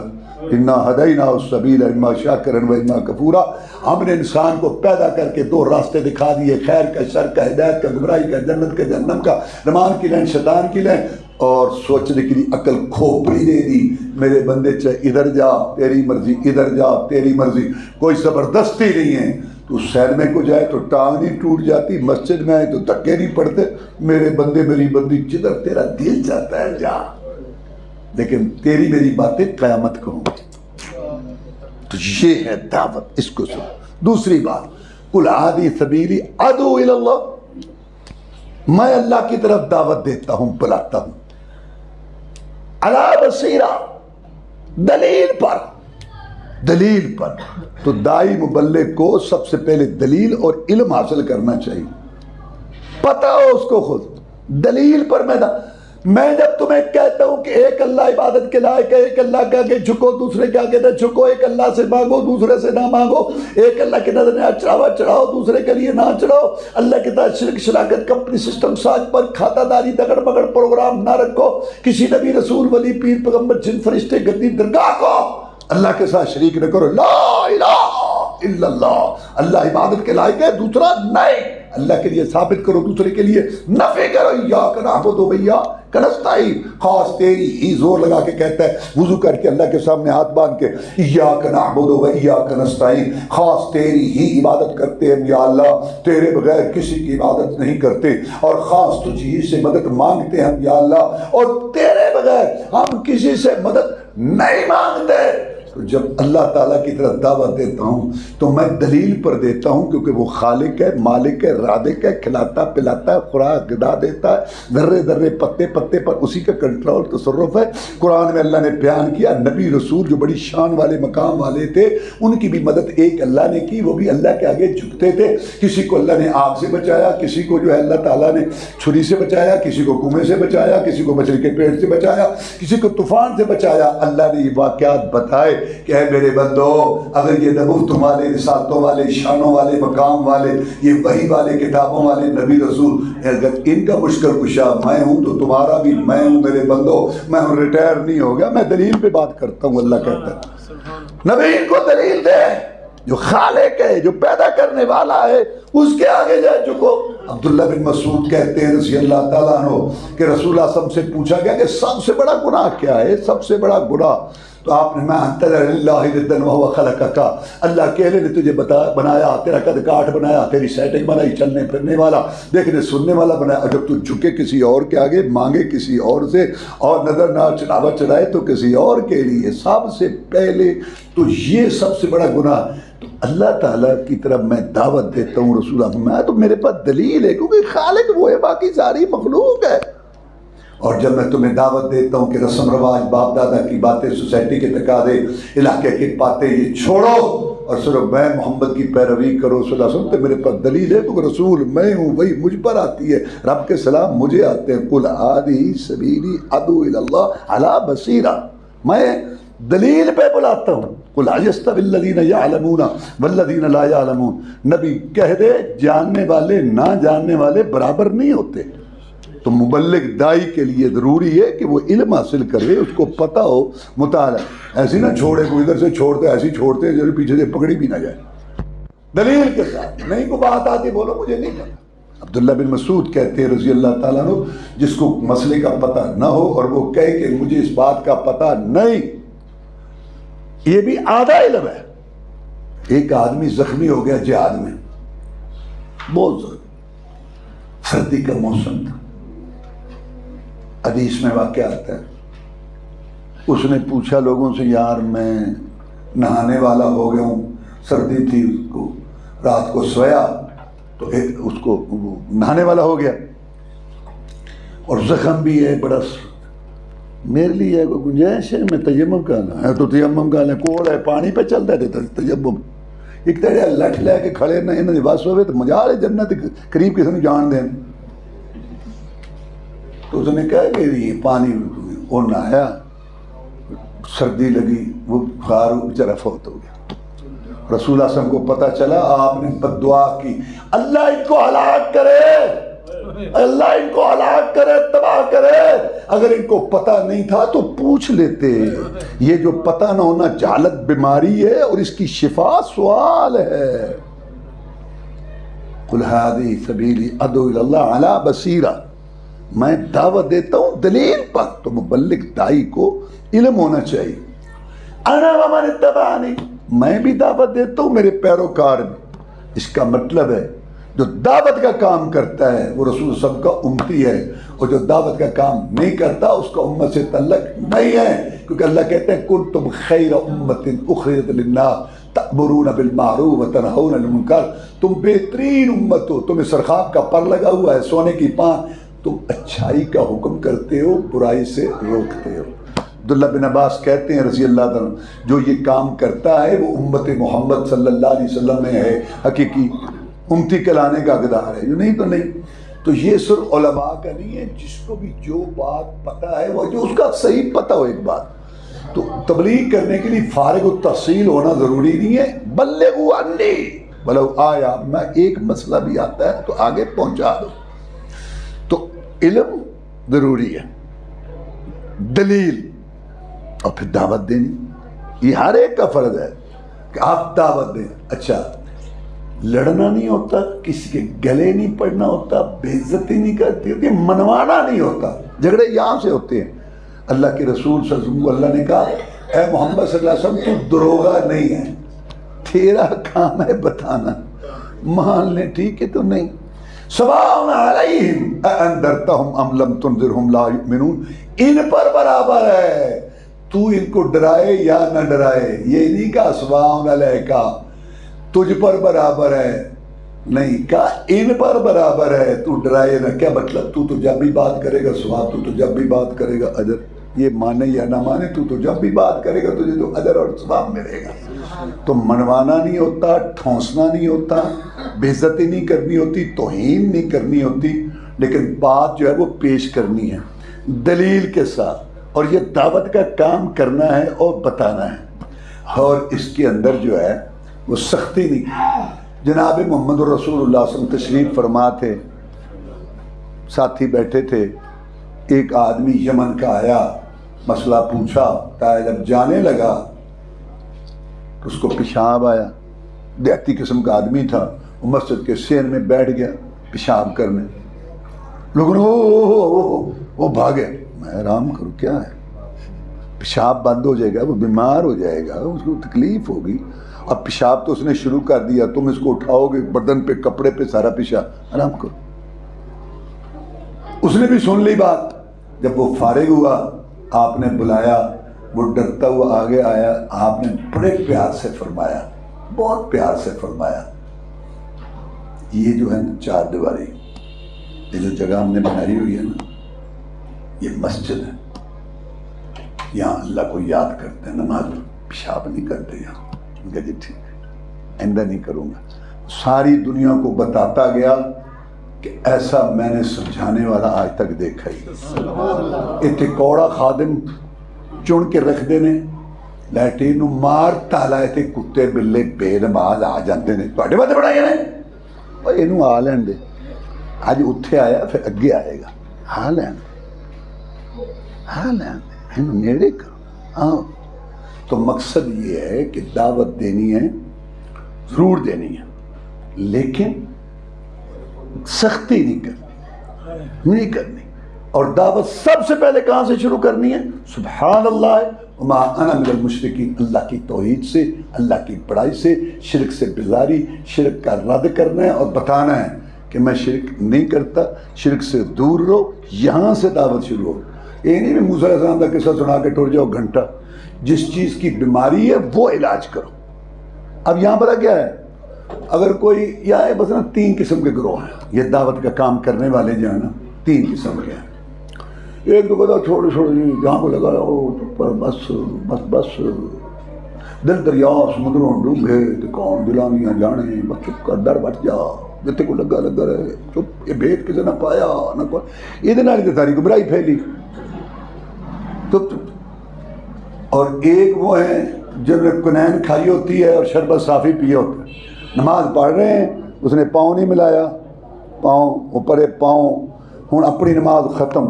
انا ہدیناہ السبیل اما شاکرا و اما کفورا، ہم نے انسان کو پیدا کر کے دو راستے دکھا دیے، خیر کا، شر کا، ہدایت کا، گمراہی کا، جنت کا، جہنم کا، رحمان کی لین، شیطان کی لین، اور سوچنے کے لیے عقل کھوپڑی دے دی۔ میرے بندے چاہے ادھر جا تیری مرضی، ادھر جا تیری مرضی، کوئی زبردستی نہیں ہے۔ تو سینمے کو جائے تو ٹانگ نہیں ٹوٹ جاتی، مسجد میں آئے تو دھکے نہیں پڑتے، میرے بندے میری بندی جدھر تیرا دل جاتا ہے جا، لیکن تیری میری باتیں قیامت کو ہوں گی۔ تو یہ ہے دعوت، اس کو سن۔ دوسری بات، قل ہذہ سبیلی ادعو الی اللہ، میں اللہ کی طرف دعوت دیتا ہوں، بلاتا ہوں، علی بصیرہ، دلیل پر، دلیل پر۔ تو دائی مبلغ کو سب سے پہلے دلیل اور علم حاصل کرنا چاہیے، پتہ ہو اس کو خود، دلیل پر میں جب تمہیں کہتا ہوں کہ ایک اللہ عبادت کے لائق ہے، ایک اللہ کے آگے جھکو، دوسرے کے آگے نہ جھکو، ایک اللہ سے مانگو، دوسرے سے نہ مانگو، ایک اللہ کے نظر نیا چڑھاوا چڑھاؤ، دوسرے کے لیے نہ چڑھاؤ، اللہ کے ساتھ شرک، شراکت، کمپنی، سسٹم ساز پر کھاتا داری، دگڑ مگڑ پروگرام نہ رکھو، کسی نبی، رسول، ولی، پیر، پیغمبر، جن، فرشتے، گدی، درگاہ کو اللہ کے ساتھ شریک نہ کرو، لا الہ الا اللہ، اللہ عبادت کے لائق ہے، دوسرا نہیں، اللہ کے لیے ثابت کرو، دوسرے کے لیے نفی کرو، ایاک نعبد و ایاک نستعین، خاص تیری ہی، زور لگا کے کہتا ہے، وضو کر کے اللہ کے سامنے ہاتھ باندھ کے، ایاک نعبد و ایاک نستعین، خاص تیری ہی عبادت کرتے ہیں یا اللہ، تیرے بغیر کسی کی عبادت نہیں کرتے، اور خاص تجھی سے مدد مانگتے ہیں یا اللہ، اور تیرے بغیر ہم کسی سے مدد نہیں مانگتے۔ تو جب اللہ تعالیٰ کی طرف دعوت دیتا ہوں تو میں دلیل پر دیتا ہوں، کیونکہ وہ خالق ہے، مالک ہے، رازق ہے، کھلاتا پلاتا ہے، خوراک غذا دیتا ہے، ذرے ذرے پتے پتے پر اسی کا کنٹرول تصرف ہے۔ قرآن میں اللہ نے بیان کیا، نبی رسول جو بڑی شان والے مقام والے تھے، ان کی بھی مدد ایک اللہ نے کی، وہ بھی اللہ کے آگے جھکتے تھے۔ کسی کو اللہ نے آگ سے بچایا، کسی کو جو ہے اللہ تعالیٰ نے چھری سے بچایا، کسی کو کنویں سے بچایا، کسی کو مچھلی کے پیٹ سے بچایا، کسی کو طوفان سے بچایا۔ اللہ نے یہ واقعات بتائے کہ اے میرے بندو، اگر یہ نبوتوں والے، رسالتوں والے، شانوں والے، مقام والے، یہ وحی والے، کتابوں والے نبی رسول، اگر ان کا مشکل کشا میں ہوں تو تمہارا بھی میں ہوں میرے بندو، میں ہوں، ریٹائر نہیں ہو گیا، میں دلیل پہ بات کرتا ہوں۔ اللہ کہتا ہے نبی ان کو دلیل دے، جو خالق ہے، جو پیدا کرنے والا ہے، اس کے آگے جائے جھکو۔ عبداللہ بن مسعود کہتے ہیں رضی اللہ تعالیٰ عنہ کہ رسول اللہ صلی اللہ علیہ وسلم سے پوچھا گیا کہ سب سے بڑا گناہ کیا ہے، سب سے بڑا گناہ؟ تو آپ نے میں انتظر اللہ ردن وہو خلقکا، اللہ اکیلے نے تجھے بنایا، تیرا قد کاٹ بنایا، تیری سیٹنگ بنائی، چلنے پھرنے والا، دیکھنے سننے والا بنایا۔ اگر تو جھکے کسی اور کے آگے، مانگے کسی اور سے، اور نظر نہ چڑھاوا چڑھائے تو کسی اور کے لیے، سب سے پہلے تو یہ سب سے بڑا گناہ۔ تو اللہ تعالیٰ کی طرف میں دعوت دیتا ہوں، رسول اللہ میں تو میرے پاس دلیل ہے، کیونکہ خالق وہ ہے، باقی ساری مخلوق ہے۔ اور جب میں تمہیں دعوت دیتا ہوں کہ رسم رواج باپ دادا کی باتیں سوسائٹی کے تقاضے علاقے کی باتیں یہ چھوڑو اور صرف میں محمد کی پیروی کرو صلی اللہ علیہ وسلم، تو میرے پاس دلیل ہے تو رسول میں ہوں، وہی مجھ پر آتی ہے، رب کے سلام مجھے آتے ہیں، قل ہذہ سبیلی ادعو الی اللہ علی بصیرہ، میں دلیل پہ بلاتا ہوں، قل هل یستوی الذین یعلمون والذین لا یعلمون، نبی کہہ دے جاننے والے نہ جاننے والے برابر نہیں ہوتے۔ تو مبلغ دائی کے لیے ضروری ہے کہ وہ علم حاصل کرے، اس کو پتہ ہو مطالعہ، ایسی نہ چھوڑے، کوئی ادھر سے چھوڑتے ایسی چھوڑتے جو پیچھے سے پکڑی بھی نہ جائے، دلیل کے ساتھ، نہیں کو بات آتی بولو مجھے نہیں پتا۔ عبداللہ بن مسعود کہتے ہیں رضی اللہ تعالیٰ عنہ، جس کو مسئلے کا پتہ نہ ہو اور وہ کہے کہ مجھے اس بات کا پتہ نہیں، یہ بھی آدھا علم ہے۔ ایک آدمی زخمی ہو گیا جہاد میں، بہت زخمی، سردی کا موسم تھا، حدیث میں واقعہ آتا ہے، اس نے پوچھا لوگوں سے یار میں نہانے والا ہو گیا ہوں، سردی تھی، اس کو رات کو سویا تو اس کو نہانے والا ہو گیا اور زخم بھی ہے بڑا، میرے لیے ہے کوئی گنجائش ہے میں تیمم کا ہے تو تیمم کا لیں، کوڑ ہے پانی پہ چلتا ہے تیمم، ایک تیرے لٹھ لے کے کھڑے نہ انہیں بس ہوئے تو مجال ہے جنت قریب کسی نے جان دیں۔ تو اس نے کہا کہ یہ پانی وہ نہایا، سردی لگی، وہ بخار بیچارہ فوت ہو گیا۔ رسول اللہ صلی اللہ علیہ وسلم کو پتہ چلا، آپ نے بد دعا کی، اللہ ان کو ہلاک کرے، اللہ ان کو ہلاک کرے، تباہ کرے۔ اگر ان کو پتہ نہیں تھا تو پوچھ لیتے، یہ جو پتہ نہ ہونا جہالت بیماری ہے اور اس کی شفا سوال ہے۔ قل ہذہ سبیلی ادعو الی اللہ علی بصیرہ، میں دعوت دیتا ہوں دلیل پر، تو مبلغ دائی کو علم ہونا چاہیے۔ انا ومن اتبعنی، میں بھی دعوت دیتا ہوں، میرے پیروکار بھی۔ اس کا مطلب ہے جو دعوت کا کام کرتا ہے وہ رسول سب کا امتی ہے، اور جو دعوت کا کام نہیں کرتا اس کا امت سے تعلق نہیں ہے، کیونکہ اللہ کہتے ہیں کنتم خیر امت اخرجت للناس تأمرون بالمعروف وتنہون عن المنکر، تم بہترین امت ہو، تمہیں سرخاب کا پر لگا ہوا ہے، سونے کی پان، تم اچھائی کا حکم کرتے ہو، برائی سے روکتے ہو۔ عبداللہ بن عباس کہتے ہیں رضی اللہ عنہ، جو یہ کام کرتا ہے وہ امت محمد صلی اللہ علیہ وسلم میں ہے، حقیقی امتی کہلانے کا حقدار ہے، جو نہیں تو نہیں۔ تو یہ صرف علماء کا نہیں ہے، جس کو بھی جو بات پتہ ہے وہ جو اس کا صحیح پتہ ہو ایک بات، تو تبلیغ کرنے کے لیے فارغ التحصیل ہونا ضروری نہیں ہے، بلغوا عنی ولو آیا، میں ایک مسئلہ بھی آتا ہے تو آگے پہنچا دو۔ تو علم ضروری ہے، دلیل، اور پھر دعوت دینی، یہ ہر ایک کا فرض ہے کہ آپ دعوت دیں۔ اچھا، لڑنا نہیں ہوتا، کسی کے گلے نہیں پڑنا ہوتا، بے عزتی نہیں کرتی ہوتی، منوانا نہیں ہوتا، جھگڑے یہاں سے ہوتے ہیں۔ اللہ کے رسول صلی اللہ علیہ وسلم کو اللہ نے کہا اے محمد صلی اللہ علیہ وسلم تو دروغہ نہیں ہے، تیرا کام ہے بتانا، مان لیں ٹھیک ہے تو نہیں۔ سواء علیہم اانذرتہم ام لم تنذرہم لا یؤمنون، ان پر برابر ہے تو ان کو ڈرائے یا نہ ڈرائے، یہ نہیں کہا سواء علیک تجھ پر برابر ہے، نہیں کہا ان پر برابر ہے، تو ڈرائے نہ، کیا مطلب تو جب بھی بات کرے گا ثواب، تو جب بھی بات کرے گا اجر، یہ مانے یا نہ مانے تو جب بھی بات کرے گا تجھے تو اجر اور ثواب ملے گا۔ تو منوانا نہیں ہوتا، ٹھونسنا نہیں ہوتا، بے عزتی نہیں کرنی ہوتی، توہین نہیں کرنی ہوتی، لیکن بات جو ہے وہ پیش کرنی ہے دلیل کے ساتھ، اور یہ دعوت کا کام کرنا ہے اور بتانا ہے، اور اس کے اندر جو ہے وہ سختی نہیں۔ جناب محمد رسول اللہ صلی اللہ علیہ وسلم تشریف فرما تھے، ساتھی بیٹھے تھے، ایک آدمی یمن کا آیا، مسئلہ پوچھا، جب جانے لگا تو اس کو پیشاب آیا، دیہاتی قسم کا آدمی تھا، وہ مسجد کے سین میں بیٹھ گیا پیشاب کرنے، لوگوں نے وہ بھاگے، میں آرام کروں، کیا ہے، پیشاب بند ہو جائے گا، وہ بیمار ہو جائے گا، اس کو تکلیف ہوگی، اب پیشاب تو اس نے شروع کر دیا، تم اس کو اٹھاؤ گے بدن پہ کپڑے پہ سارا پیشاب، آرام کرو۔ اس نے بھی سن لی بات، جب وہ فارغ ہوا آپ نے بلایا، وہ ڈرتا ہوا آگے آیا، آپ نے بڑے پیار سے فرمایا، بہت پیار سے فرمایا، یہ جو ہے نا چار دیواری، یہ جو جگہ ہم نے بنائی ہوئی ہے نا، یہ مسجد ہے، یہاں اللہ کو یاد کرتے ہیں، نماز پیشاب نہیں کرتے یہاں۔ ان کا جی ٹھیک ہے، آئندہ نہیں کروں گا۔ ساری دنیا کو بتاتا گیا کہ ایسا میں نے سمجھانے والا آج تک دیکھا ہی۔ اتنے کوڑا خادم چن کے رکھ دینے، لیٹرین مار تالا تے کتے بلے بے نماز آ جاندے نے، تواڈے واسطے بنایا نے، اور اینو آ لین دے، اج اتھے آیا پھر اگے آئے گا، آ لین اینو نیڑے کرو۔ ہاں تو مقصد یہ ہے کہ دعوت دینی ہے، ضرور دینی ہے، لیکن سختی نہیں کرنی۔ اور دعوت سب سے پہلے کہاں سے شروع کرنی ہے؟ سبحان اللہ وما انا من المشرکین، اللہ کی توحید سے، اللہ کی بڑائی سے، شرک سے بیزاری، شرک کا رد کرنا ہے اور بتانا ہے کہ میں شرک نہیں کرتا، شرک سے دور رہو۔ یہاں سے دعوت شروع ہو۔ یہ نہیں میں موسیٰ علیہ السلام کا قصہ سنا کے ٹر جاؤ گھنٹہ، جس چیز کی بیماری ہے وہ علاج کرو۔ اب یہاں پر کیا ہے، اگر کوئی یا بس نا 3 قسم کے گروہ ہیں، یہ دعوت کا کام کرنے والے جو ہیں نا 3 قسم کے ہیں۔ ایک تو کہتا چھوڑو جہاں کو لگا پر بس دل دریا سمندروں ڈوبے تو کون دلانیاں جانے، بس چپ کر ڈر بچ جا، جتے کو لگا رہے چپ، یہ بھید کسی نہ پایا نہ کوئی، یہ ساری گمراہی پھیلی۔ تو اور ایک وہ ہیں جب نے کنین کھائی ہوتی ہے اور شربت صافی پیا ہوتا ہے، نماز پڑھ رہے ہیں، اس نے پاؤں نہیں ملایا، پاؤں اوپر پاؤں، ہوں اپنی نماز ختم،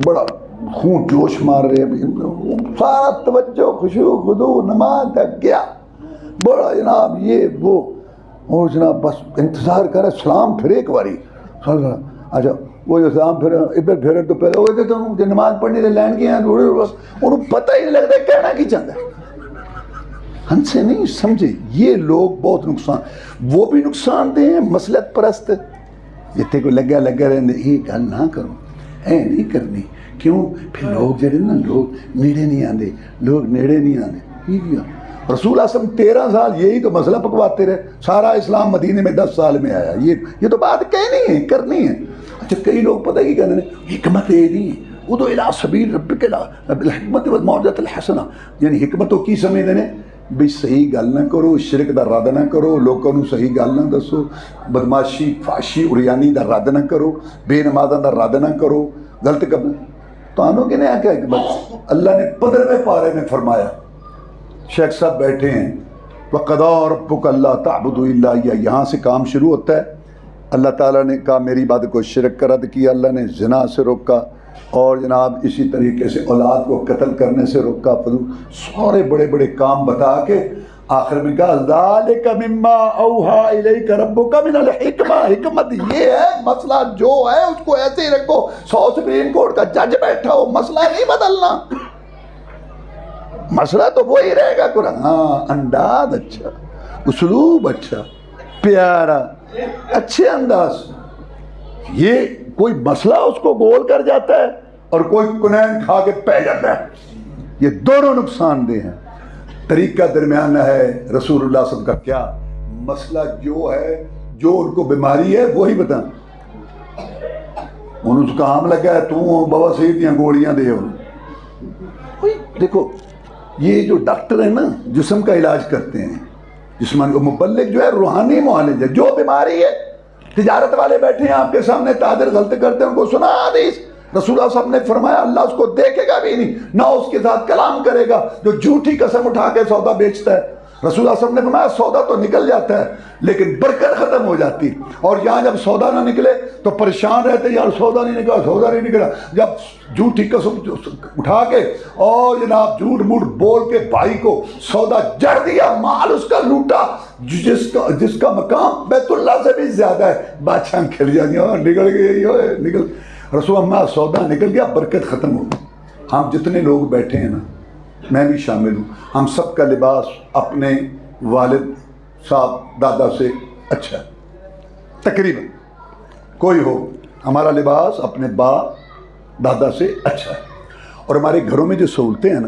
بڑا خون جوش مار رہے ہیں، سارا توجہ خشوع خضوع نماز تک گیا، بڑا جناب یہ وہ، اور جناب بس انتظار کرے سلام پھر ایک باری، اچھا وہ جو سلام پھر ادھر پھر تو پہلے وہ کہتے ہیں نماز پڑھنے کے لین کے ہیں، انہوں پتہ ہی نہیں لگتا کہنا کی چاہتا ہے، ہم سے نہیں سمجھے۔ یہ لوگ بہت نقصان، وہ بھی نقصان دہ ہیں، مصلحت پرست، جتنے کو لگا رہے، یہ گل نہ کرو، اے نہیں کرنی، کیوں؟ پھر لوگ جڑے نا لوگ نیڑے نہیں آتے، رسول اعظم 13 سال یہی تو مسئلہ پکواتے رہے، سارا اسلام مدینے میں 10 سال میں آیا، یہ تو بات کہنی ہے، کرنی ہے۔ اچھا کئی لوگ پتہ کی کہتے ہیں حکمت یہ نہیں ہے، ادعو الی سبیل ربک بالحکمت والموعظۃ الحسنہ، یعنی حکمت کی سمجھتے ہیں بھی صحیح گل نہ کرو، شرک دا رد نہ کرو، لوگوں کو صحیح گل نہ دسو، بدماشی فاشی اریانی دا رد نہ کرو، بے نمازاں دا رد نہ کرو، غلط کرنا۔ تو آنوں کے نے کیا حکمت؟ اللہ نے 15ویں پارے میں فرمایا، شیخ صاحب بیٹھے ہیں، وَقَضَىٰ رَبُّكَ أَلَّا تَعْبُدُوا إِلَّا إِيَّاهُ، یہاں سے کام شروع ہوتا ہے۔ اللہ تعالیٰ نے کہا میری بات کو شرک کا رد کیا، اللہ نے زنا سے روکا، اور جناب اسی طریقے سے اولاد کو قتل کرنے سے روکا، سارے بڑے بڑے کام بتا کے آخر میں کہا ذَلِكَ مِمَّا أَوْحَىٰ إِلَيْكَ رَبُّكَ مِنَ الْحِكْمَةِ، حکمت یہ ہے، مسئلہ جو ہے اس کو ایسے ہی رکھو، 100 سپریم کورٹ کا جج بیٹھا ہو، مسئلہ نہیں بدلنا، مسئلہ تو وہی رہے گا قرآن۔ ہاں انداز اچھا، اسلوب اچھا، پیارا، اچھے انداز، یہ کوئی مسئلہ اس کو گول کر جاتا ہے اور کوئی کنین کھا کے پہ جاتا ہے، یہ دونوں نقصان دہ ہیں۔ طریقہ درمیانہ ہے رسول اللہ صلی اللہ علیہ وسلم کا، کیا مسئلہ جو ہے، جو ان کو بیماری ہے وہی بتا، انہوں اس کا عام لگا ہے تو بواسیر دیاں گولیاں دے، دیکھو یہ جو ڈاکٹر ہیں نا جسم کا علاج کرتے ہیں، جسمانی مبلغ جو ہے روحانی معالج ہے، جو بیماری ہے، تجارت والے بیٹھے ہیں آپ کے سامنے تاجر غلط کرتے ہیں، ان کو سنا حدیث، رسول اللہ صاحب نے فرمایا اللہ اس کو دیکھے گا بھی نہیں، نہ اس کے ساتھ کلام کرے گا جو جھوٹی قسم اٹھا کے سودا بیچتا ہے۔ رسول اللہ صلی اللہ علیہ وسلم نے فرمایا سودا تو نکل جاتا ہے لیکن برکت ختم ہو جاتی، اور یہاں جب سودا نہ نکلے تو پریشان رہتے یار سودا نہیں نکلا، سودا نہیں نکلا، جب جھوٹی قسم اٹھا کے اور جناب جھوٹ موٹ بول کے بھائی کو سودا جڑ دیا، مال اس کا لوٹا، جس کا مقام بیت اللہ سے بھی زیادہ ہے، بادشاہ کھل جاتی نکل گئی، نکل رسول اللہ سودا نکل گیا، برکت ختم ہو گئی۔ ہم جتنے لوگ بیٹھے ہیں نا، میں بھی شامل ہوں، ہم سب کا لباس اپنے والد صاحب دادا سے اچھا ہے، تقریباً کوئی ہو، ہمارا لباس اپنے باپ دادا سے اچھا ہے، اور ہمارے گھروں میں جو سہولتیں ہیں نا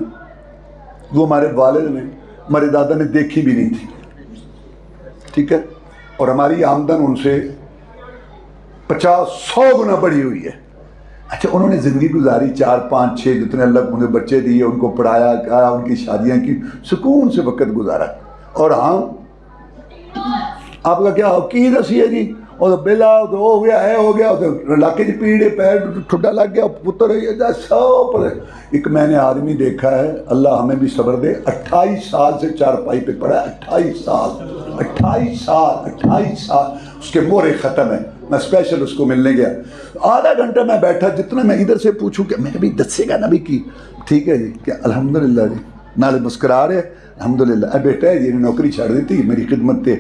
وہ ہمارے والد نے ہمارے دادا نے دیکھی بھی نہیں تھی، ٹھیک ہے، اور ہماری آمدن ان سے 50-100 گنا بڑھی ہوئی ہے، اچھا انہوں نے زندگی گزاری 4 5 6 جتنے اللہ انہیں بچے دیے، ان کو پڑھایا کیا، ان کی شادیاں کی، سکون سے وقت گزارا، اور ہم آپ کا کیا کی دسی ہے جی، اور بیلا تو ہو گیا ہے، ہو گیا علاقے چ پیڑے پیر ٹھڈا لگ گیا پتر سب۔ ایک میں نے آدمی دیکھا ہے، اللہ ہمیں بھی صبر دے، 28 سال سے چارپائی پہ پڑا ہے، 28 سال اس کے مورے ختم ہے۔ میں اسپیشل اس کو ملنے گیا، آدھا گھنٹہ میں بیٹھا، جتنا میں ادھر سے پوچھوں کہ میں بھی دسے گا نبی کی، ٹھیک ہے جی، کہ الحمدللہ جی، نالے مسکرا رہے الحمدللہ، اے بیٹا ہے جی نے نوکری چھاڑ دی تھی میری خدمت تے،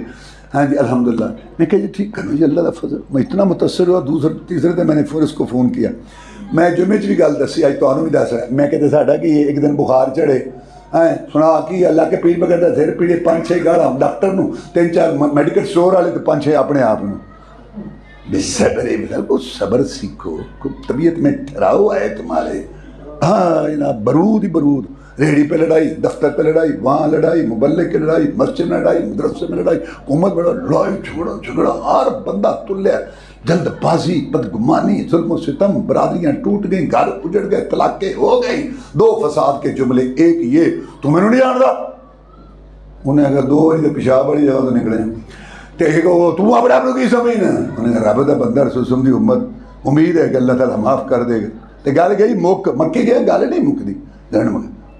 ہاں جی الحمدللہ۔ میں کہا جی ٹھیک کرو جی، اللہ کا فضل۔ میں اتنا متاثر ہوا، تیسرے دن میں نے پھر اس کو فون کیا، میں جمعے چ بھی گل دسی، اج تمہیں بھی دس رہا، میں کہتے ساڈا کہ ایک دن بخار چڑھے، سنا کی اللہ کے پیر بغیر دا سر پیڑے 5 6 گاڑا ڈاکٹر نو، 3 4 میڈیکل سٹور والے تو 5 6 اپنے آپ نو۔ بے صبر کو صبر سیکھو، طبیعت میں ٹھہراؤ ہے تمہارے، ہاں جناب، برود ہی برود، ریڑھی پہ لڑائی، دفتر پہ لڑائی، وہاں لڑائی، مبلغ کی لڑائی، مسجد میں لڑائی، مدرسے میں لڑائی، حکومت میں لڑائی جھگڑا، ہر بندہ تلیا، جلد بازی، بدگمانی، ظلم و ستم، برادریاں ٹوٹ گئیں، گھر اجڑ گئے، طلاقیں ہو گئیں، 2 فساد کے جملے، ایک یہ تمہیں نہیں جانتا، انہیں اگر 2 باری تو پیشاب والی جگہ تو نکلے، تو اپنے آپ کی سمجھنا، انہیں رب دا بندہ رسول سم دی امت، امید ہے کہ اللہ تعالیٰ معاف کر دے گا، تو گل گئی مکی گیا، گل نہیں مکتی،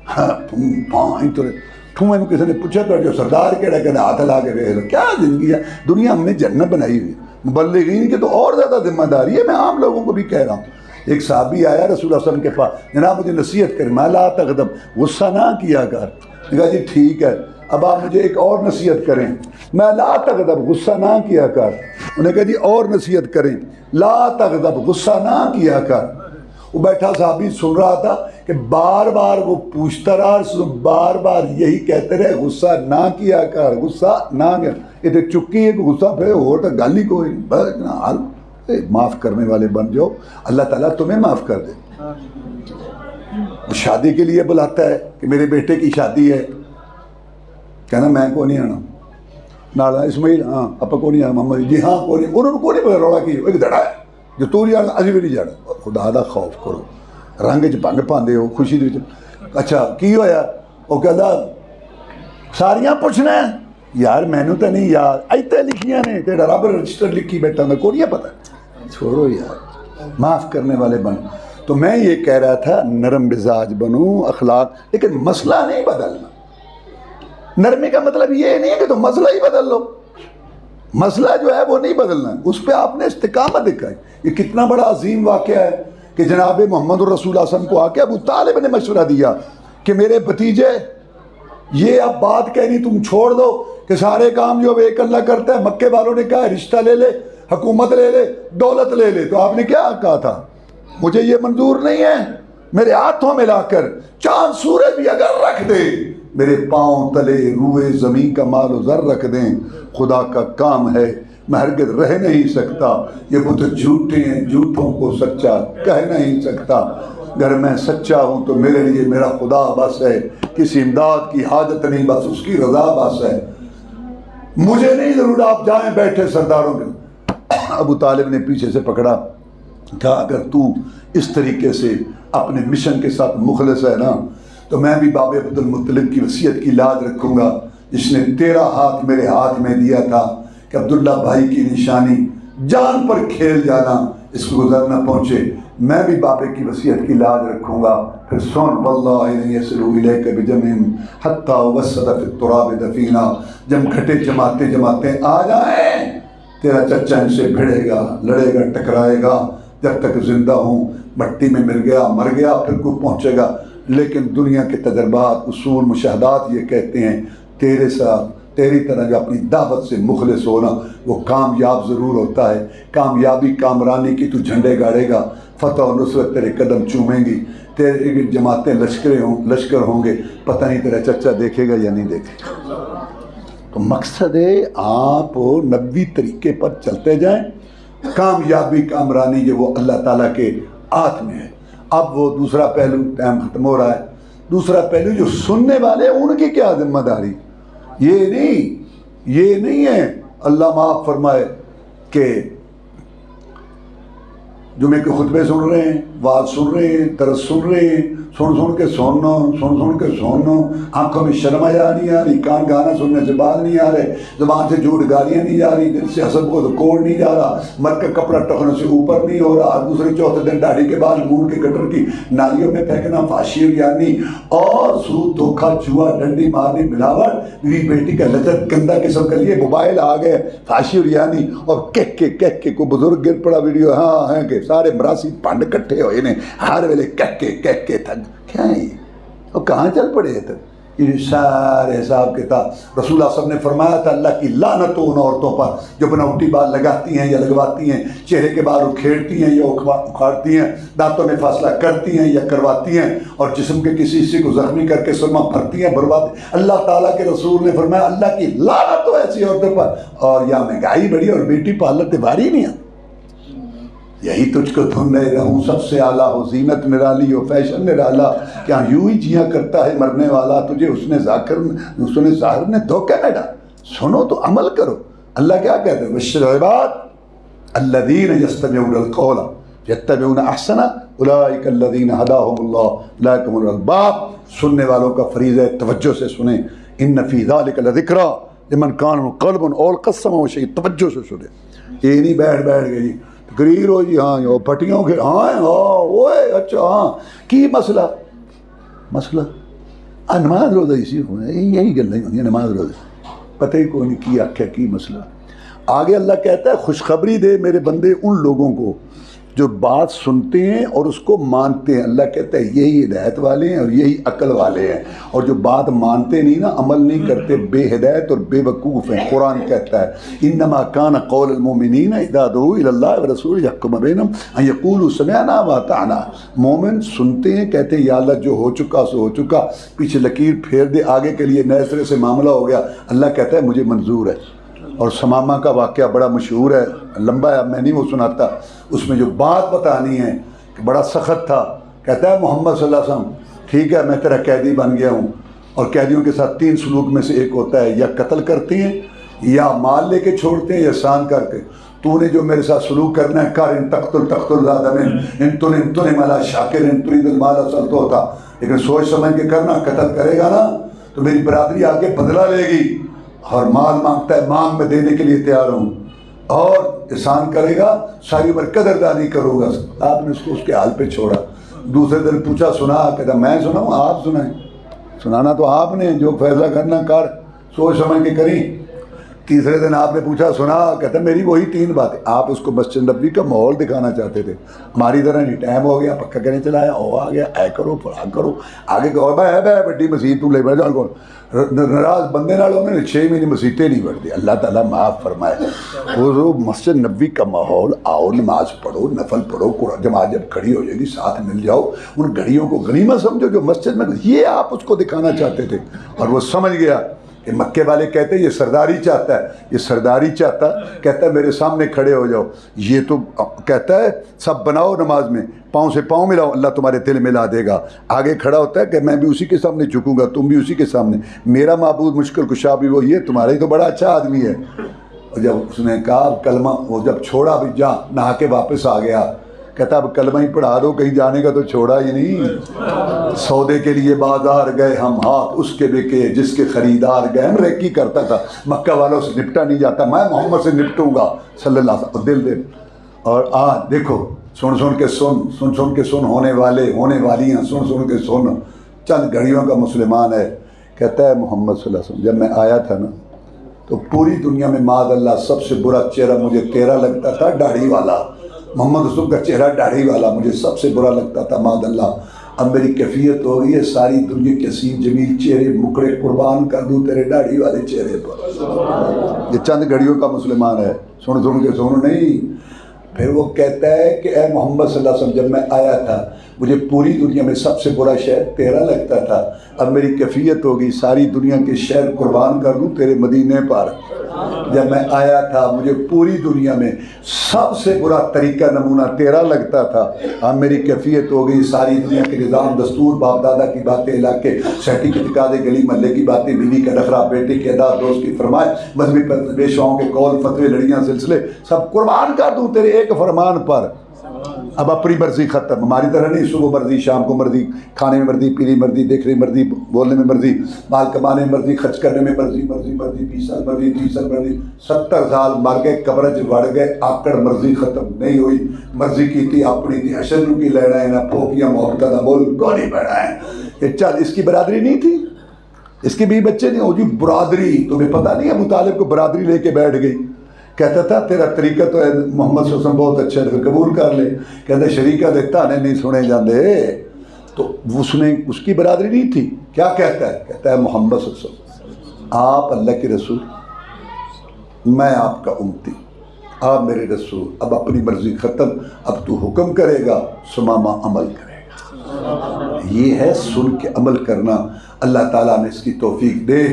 ہاں تم میں کسی نے پوچھا تو جو سردار کہڑا کہنا ہاتھ لا کے ویکھ لو، کیا زندگی ہے، دنیا ہم نے جنت بنائی ہوئی، مبلغین کی تو اور زیادہ ذمہ داری ہے، میں عام لوگوں کو بھی کہہ رہا ہوں۔ ایک صحابی آیا رسول اللہ صلی اللہ علیہ وسلم کے پاس، جناب مجھے نصیحت کریں، میں لا تغضب، غصہ نہ کیا کر، کہا جی ٹھیک ہے، اب آپ مجھے ایک اور نصیحت کریں، میں لا تغضب، غصہ نہ کیا کر، انہوں نے کہا جی اور نصیحت کریں، لا تغضب، غصہ نہ کیا کر۔ وہ بیٹھا صحابی سن رہا تھا کہ بار بار وہ پوچھتا رہا، بار بار یہی کہتے رہے، غصہ نہ کیا کر، غصہ نہ کیا، یہ تو چکی ہے کہ غصہ پھر ہو تو گل ہی کوئی نہیں، معاف کرنے والے بن جاؤ، اللہ تعالیٰ تمہیں معاف کر دے۔ وہ شادی کے لیے بلاتا ہے کہ میرے بیٹے کی شادی ہے، کہنا میں کو نہیں آنا، نالا اسماعیل ہاں آپ کو نہیں آنا، محمد جی ہاں کو نہیں، انہوں نے کو نہیں پتا، روڑا کی ایک دڑا ہے جو تو نہیں آنا ابھی بھی نہیں جانا، خدا دا خوف کرو، رنگ چ بھنگ پاندے ہو خوشی دے وچ، اچھا کی ہویا، وہ کہتا ساریاں پوچھنا ہے یار مینوں تو نہیں یار، ایتے لکھیاں نے تیرا رب رجسٹر لکھی بیٹھا میں کو نہیں پتا، چھوڑو یار، معاف کرنے والے بنو۔ تو میں یہ کہہ رہا تھا نرم مزاج بنو، اخلاق، لیکن مسئلہ نہیں بدلنا، نرمی کا مطلب یہ نہیں ہے کہ تم مسئلہ ہی بدل لو، مسئلہ جو ہے وہ نہیں بدلنا، اس پہ آپ نے استقامت دکھائی۔ یہ کتنا بڑا عظیم واقعہ ہے کہ جناب محمد رسول اللہ صلی اللہ علیہ وسلم کو آ کے ابو طالب نے مشورہ دیا کہ میرے بھتیجے یہ اب بات کہنی تم چھوڑ دو کہ سارے کام جو ایک اللہ کرتا ہے، مکے والوں نے کہا رشتہ لے لے، حکومت لے لے، دولت لے لے، تو آپ نے کیا کہا تھا، مجھے یہ منظور نہیں ہے، میرے ہاتھوں میں لا کر چاند سورج بھی اگر رکھ دے، میرے پاؤں تلے روئے زمین کا مال و زر رکھ دیں، خدا کا کام ہے میں ہرگز رہ نہیں سکتا، یہ بت جھوٹے ہیں، جھوٹوں کو سچا کہہ نہیں سکتا، اگر میں سچا ہوں تو میرے لیے میرا خدا بس ہے، کسی امداد کی حاجت نہیں، بس اس کی رضا بس ہے، مجھے نہیں ضرور آپ جائیں بیٹھے سرداروں کے۔ ابو طالب نے پیچھے سے پکڑا، کہا اگر تو اس طریقے سے اپنے مشن کے ساتھ مخلص ہے نا تو میں بھی باب عبد المطلب کی وصیت کی لاج رکھوں گا، جس نے تیرا ہاتھ میرے ہاتھ میں دیا تھا کہ عبداللہ بھائی کی نشانی جان پر کھیل جانا، اس کو گزر نہ پہنچے، میں بھی بابے کی وصیت کی لاج رکھوں گا۔ پھر سن واللہ ان یصلوا الیک بجمعہم حتی وسط فی التراب دفینا، جب گھٹے جماتے جماتے آ جائیں تیرا چچا ان سے بھڑے گا، لڑے گا، ٹکرائے گا، جب تک زندہ ہوں مٹی میں مل گیا مر گیا، پھر کوئی پہنچے گا۔ لیکن دنیا کے تجربات، اصول، مشاہدات یہ کہتے ہیں تیرے ساتھ تیری طرح جو اپنی دعوت سے مخلص ہونا وہ کامیاب ضرور ہوتا ہے، کامیابی کامرانی کی تو جھنڈے گاڑے گا، فتح و نصرت تیرے قدم چومیں گی، تیرے جماعتیں لشکر ہوں گے، پتہ نہیں تیرا چچا دیکھے گا یا نہیں دیکھے گا۔ تو مقصد ہے آپ نبوی طریقے پر چلتے جائیں، کامیابی کامرانی یہ وہ اللہ تعالیٰ کے ہاتھ میں ہے۔ اب وہ دوسرا پہلو، ٹائم ختم ہو رہا ہے، دوسرا پہلو جو سننے والے ان کی کیا ذمہ داری، یہ نہیں ہے، اللہ معاف فرمائے کہ جمعے کے خطبے سن رہے ہیں، واز سن رہے ہیں، درس سن رہے ہیں، سن کے سننا، آنکھوں میں شرم آ رہی، کان گانا سننے سے بال نہیں آ رہے، زبان سے جھوٹ گالیاں نہیں جا رہی، دل سے حسد کو کوڑ نہیں جا رہا، مرد کا کپڑا ٹخنوں سے اوپر نہیں ہو رہا، دوسرے چوتھے دن داڑھی کے بعد منہ کے گٹر کی نالیوں میں پھینکنا، فحشی اور یعنی اور سود، دھوکہ، جوا، ڈنڈی مارنی، ملاوٹ، بیوی بیٹی کا لذت گندا قسم کا لیے موبائل آ گئے، فحشی اور یعنی، اور کہہ کے کوئی بزرگ گر پڑا ویڈیو، ہاں ہیں کہ سارے مراسی پانڈ کٹھے ہوئے نے ہر ویلے کہہ کے تھک کیا ہے یہ، اور کہاں چل پڑے تھے یہ سارے حساب کتاب۔ رسول اللہ صلی اللہ علیہ وسلم نے فرمایا تھا اللہ کی لعنت ہو ان عورتوں پر جو بناوٹی بال لگاتی ہیں یا لگواتی ہیں، چہرے کے بال اکھیڑتی ہیں یا اکھاڑتی ہیں، دانتوں میں فاصلہ کرتی ہیں یا کرواتی ہیں، اور جسم کے کسی حصے کو زخمی کر کے سرما بھرتی ہیں، برباد۔ اللہ تعالیٰ کے رسول نے فرمایا اللہ کی لعنت ہو ایسی عورتوں پر، اور یا مہنگائی بڑھی اور بیٹی پارلر سے باری نہیں ہے، یہی تجھ کو دھن رہے رہوں سب سے اعلیٰ ہو، زینت نرالی ہو، فیشن نرالا، کیا یوں ہی جیاں کرتا ہے مرنے والا، تجھے اس نے ظاہر نے دھوکہ نہ ڈالا، سنو تو عمل کرو۔ اللہ کیا کہتے ہیں بشر عباد الذین یستمعون القول یتبعون احسنہ اولئک الذین ہداہم اللہ اولئک هم الالباب۔ سننے والوں کا فریضہ ہے توجہ سے سنیں، ان فی ذلک لذکریٰ لمن کان قلب القى السمع وشہید، توجہ سے سنیں، یہ نہیں بیٹھ گئی تقریر ہو جی، ہاں پھٹیوں کے ہاں اوے اچھا ہاں کی مسئلہ نماز روزہ اسی یہی گل نہیں ہوتی، نماز روزہ پتہ ہی کوئی نہیں کی آخیا کی مسئلہ۔ آگے اللہ کہتا ہے خوشخبری دے میرے بندے ان لوگوں کو جو بات سنتے ہیں اور اس کو مانتے ہیں۔ اللہ کہتا ہے یہی ہدایت والے ہیں اور یہی عقل والے ہیں، اور جو بات مانتے نہیں نا، عمل نہیں کرتے، بے ہدایت اور بے وقوف ہیں۔ قرآن کہتا ہے انما کان قول المؤمنین اذا دعوا الی اللہ ورسولہ یحکم بینہم ان یقولوا سمعنا واطعنا۔ مومن سنتے ہیں، کہتے ہیں یا اللہ جو ہو چکا سو ہو چکا، پیچھے لکیر پھیر دے، آگے کے لیے نئے سرے سے معاملہ ہو گیا، اللہ کہتا ہے مجھے منظور ہے۔ اور سمامہ کا واقعہ بڑا مشہور ہے، لمبا ہے، میں نہیں وہ سناتا، اس میں جو بات بتانی ہے کہ بڑا سخت تھا، کہتا ہے محمد صلی اللہ علیہ وسلم ٹھیک ہے میں تیرا قیدی بن گیا ہوں، اور قیدیوں کے ساتھ 3 سلوک میں سے ایک ہوتا ہے، یا قتل کرتی ہیں یا مال لے کے چھوڑتے ہیں یا احسان کر کے، تو نے جو میرے ساتھ سلوک کرنا ہے کر، ان تقتل ذا دم ان تنم علی شاکر ان تريد المال اصل تو ہوتا، لیکن سوچ سمجھ کے کرنا، قتل کرے گا نا تو میری برادری آ کے بدلہ لے گی، اور مال مانگتا ہے مانگ میں دینے کے لیے تیار ہوں، اور احسان کرے گا ساری عمر قدردانی کروں گا۔ آپ نے اس کو اس کے حال پہ چھوڑا۔ دوسرے دن پوچھا سنا، کہتا میں سناؤں آپ سنائیں، سنانا تو آپ نے، جو فیصلہ کرنا کر، سوچ سمجھ کے کریں۔ تیسرے دن آپ نے پوچھا سنا، کہتا میری وہی 3 باتیں۔ آپ اس کو مسجد نبوی کا ماحول دکھانا چاہتے تھے، ہماری طرح نہیں، ٹائم ہو گیا پکا کہنے چلایا، او آ گیا اے کرو فلاں کرو، آگے کہو بھائی بڑی مسیح تو لے بیٹھ جاؤ، ناراض بندے نالوں میں 6 مہینے مسیحیں نہیں بڑھتی۔ اللہ تعالیٰ معاف فرمائے۔ وہ مسجد نبوی کا ماحول، آؤ نماز پڑھو، نفل پڑھو، قرآن جماعت جب کھڑی ہو جائے گی ساتھ مل جاؤ، ان گھڑیوں کو غنیمت سمجھو جو مسجد میں، یہ آپ اس کو دکھانا چاہتے تھے، اور وہ سمجھ گیا کہ مکے والے کہتے ہیں یہ سرداری چاہتا ہے، یہ سرداری چاہتا ہے، کہتا ہے میرے سامنے کھڑے ہو جاؤ، یہ تو کہتا ہے سب بناؤ نماز میں، پاؤں سے پاؤں ملاؤ، اللہ تمہارے دل ملا دے گا۔ آگے کھڑا ہوتا ہے کہ میں بھی اسی کے سامنے جھکوں گا، تم بھی اسی کے سامنے، میرا معبود مشکل کشا بھی وہی ہے، تمہارا ہی تو بڑا اچھا آدمی ہے۔ اور جب اس نے کہا کلمہ، وہ جب چھوڑا بھی جا نہا کے واپس آ گیا، کہتا اب کلمہ ہی پڑھا دو، کہیں جانے کا تو چھوڑا ہی نہیں۔ سودے کے لیے بازار گئے ہم، ہاتھ اس کے بکے جس کے خریدار گئے، ہم ریکی کرتا تھا، مکہ والوں سے نپٹا نہیں جاتا، میں محمد سے نپٹوں گا صلی اللہ علیہ وسلم، دل۔ اور آج دیکھو سن کے سن ہونے والے ہونے والی ہیں، سن کے سن، چند گھڑیوں کا مسلمان ہے۔ کہتا ہے محمد صلی اللہ علیہ وسلم جب میں آیا تھا نا تو پوری دنیا میں معاذ اللہ سب سے برا چہرہ مجھے تیرا لگتا تھا، داڑھی والا، محمد رسول کا چہرہ داڑھی والا مجھے سب سے برا لگتا تھا معاذ اللہ۔ اب میری کیفیت ہو گئی ہے ساری دنیا کے حسین جمیل چہرے مکڑے قربان کر دوں تیرے داڑھی والے چہرے پر۔ یہ چند گھڑیوں کا مسلمان ہے، سن کے سن نہیں۔ پھر وہ کہتا ہے کہ اے محمد صلی اللہ علیہ وسلم جب میں آیا تھا مجھے پوری دنیا میں سب سے برا شہر تیرا لگتا تھا، اب میری کیفیت ہوگی ساری دنیا کے شہر قربان کر دوں تیرے مدینے پر۔ جب میں آیا تھا مجھے پوری دنیا میں سب سے برا طریقہ نمونہ تیرا لگتا تھا، اب میری کیفیت ہو گئی ساری دنیا کے نظام دستور، باپ دادا کی باتیں، علاقے سیٹی کے تقاضے، گلی محلے کی باتیں، بیوی کا نخرہ، بیٹے کے ادا، دوست کی فرمائش، مذہبی پیشواؤں کے قول فتوے، لڑیاں، سلسلے، سب قربان کر دوں تیرے ایک فرمان پر۔ اب اپنی مرضی ختم. ہماری طرح نہیں صبح مرضی شام کو مرضی, کھانے میں مرضی, پینے میں مرضی, دیکھنے میں مرضی, بولنے میں مرضی, مال کمانے میں مرضی, خرچ کرنے میں مرضی مرضی مرضی, 20 سال مرضی, 30 سال مرضی, 70 سال مر گئے, قبرچ وڑ گئے, آکڑ مرضی ختم نہیں ہوئی. مرضی کی تھی اپنی تھی, اشن کی لینا ہے نہ پھوکیاں محبت نہ بول کو نہیں بیٹھا ہے. یہ چل اس کی برادری نہیں تھی, اس کے بھی بچے نہیں ہو جی برادری. تمہیں پتہ نہیں ابو طالب کو برادری لے کے بیٹھ گئی. کہتا تھا تیرا طریقہ تو ہے محمد صلی اللہ علیہ وسلم بہت اچھا ہے, قبول کر لے. کہتا شریکہ دیکھتا نہیں سنے جاندے. تو اس کی برادری نہیں تھی. کیا کہتا ہے؟ کہتا ہے محمد صلی اللہ علیہ وسلم آپ اللہ کے رسول, میں آپ کا امتی, آپ میرے رسول, اب اپنی مرضی ختم, اب تو حکم کرے گا سماما عمل کرے گا. یہ ہے سن کے عمل کرنا. اللہ تعالیٰ نے اس کی توفیق دے.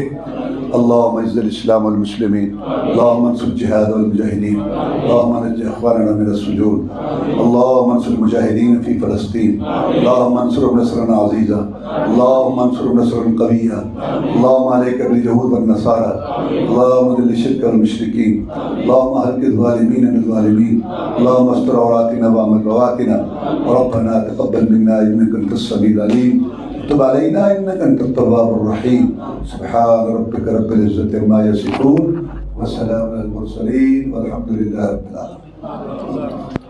اللہم اعز الاسلام والمسلمین, اللہم انصر الجہاد والمجاہدین, اللہم نجِ اخواننا من السجون, اللہم انصر المجاہدین فی فلسطین, اللہم انصرهم نصرا عزیزا, اللہم انصرهم نصرا قویا, اللہم علیک بالیہود والنصارى, اللہم ذل الشرک والمشرکین, اللہم اہلک الظالمین بالظالمین, اللہم استر عوراتنا وامن رواتنا, ربنا تقبل منا انک انت السمیع العلیم, تب علینا انک انت التواب الرحیم. سبحان ربک رب العزت عما یصفون وسلام علی المرسلین والحمد للہ رب العالمین.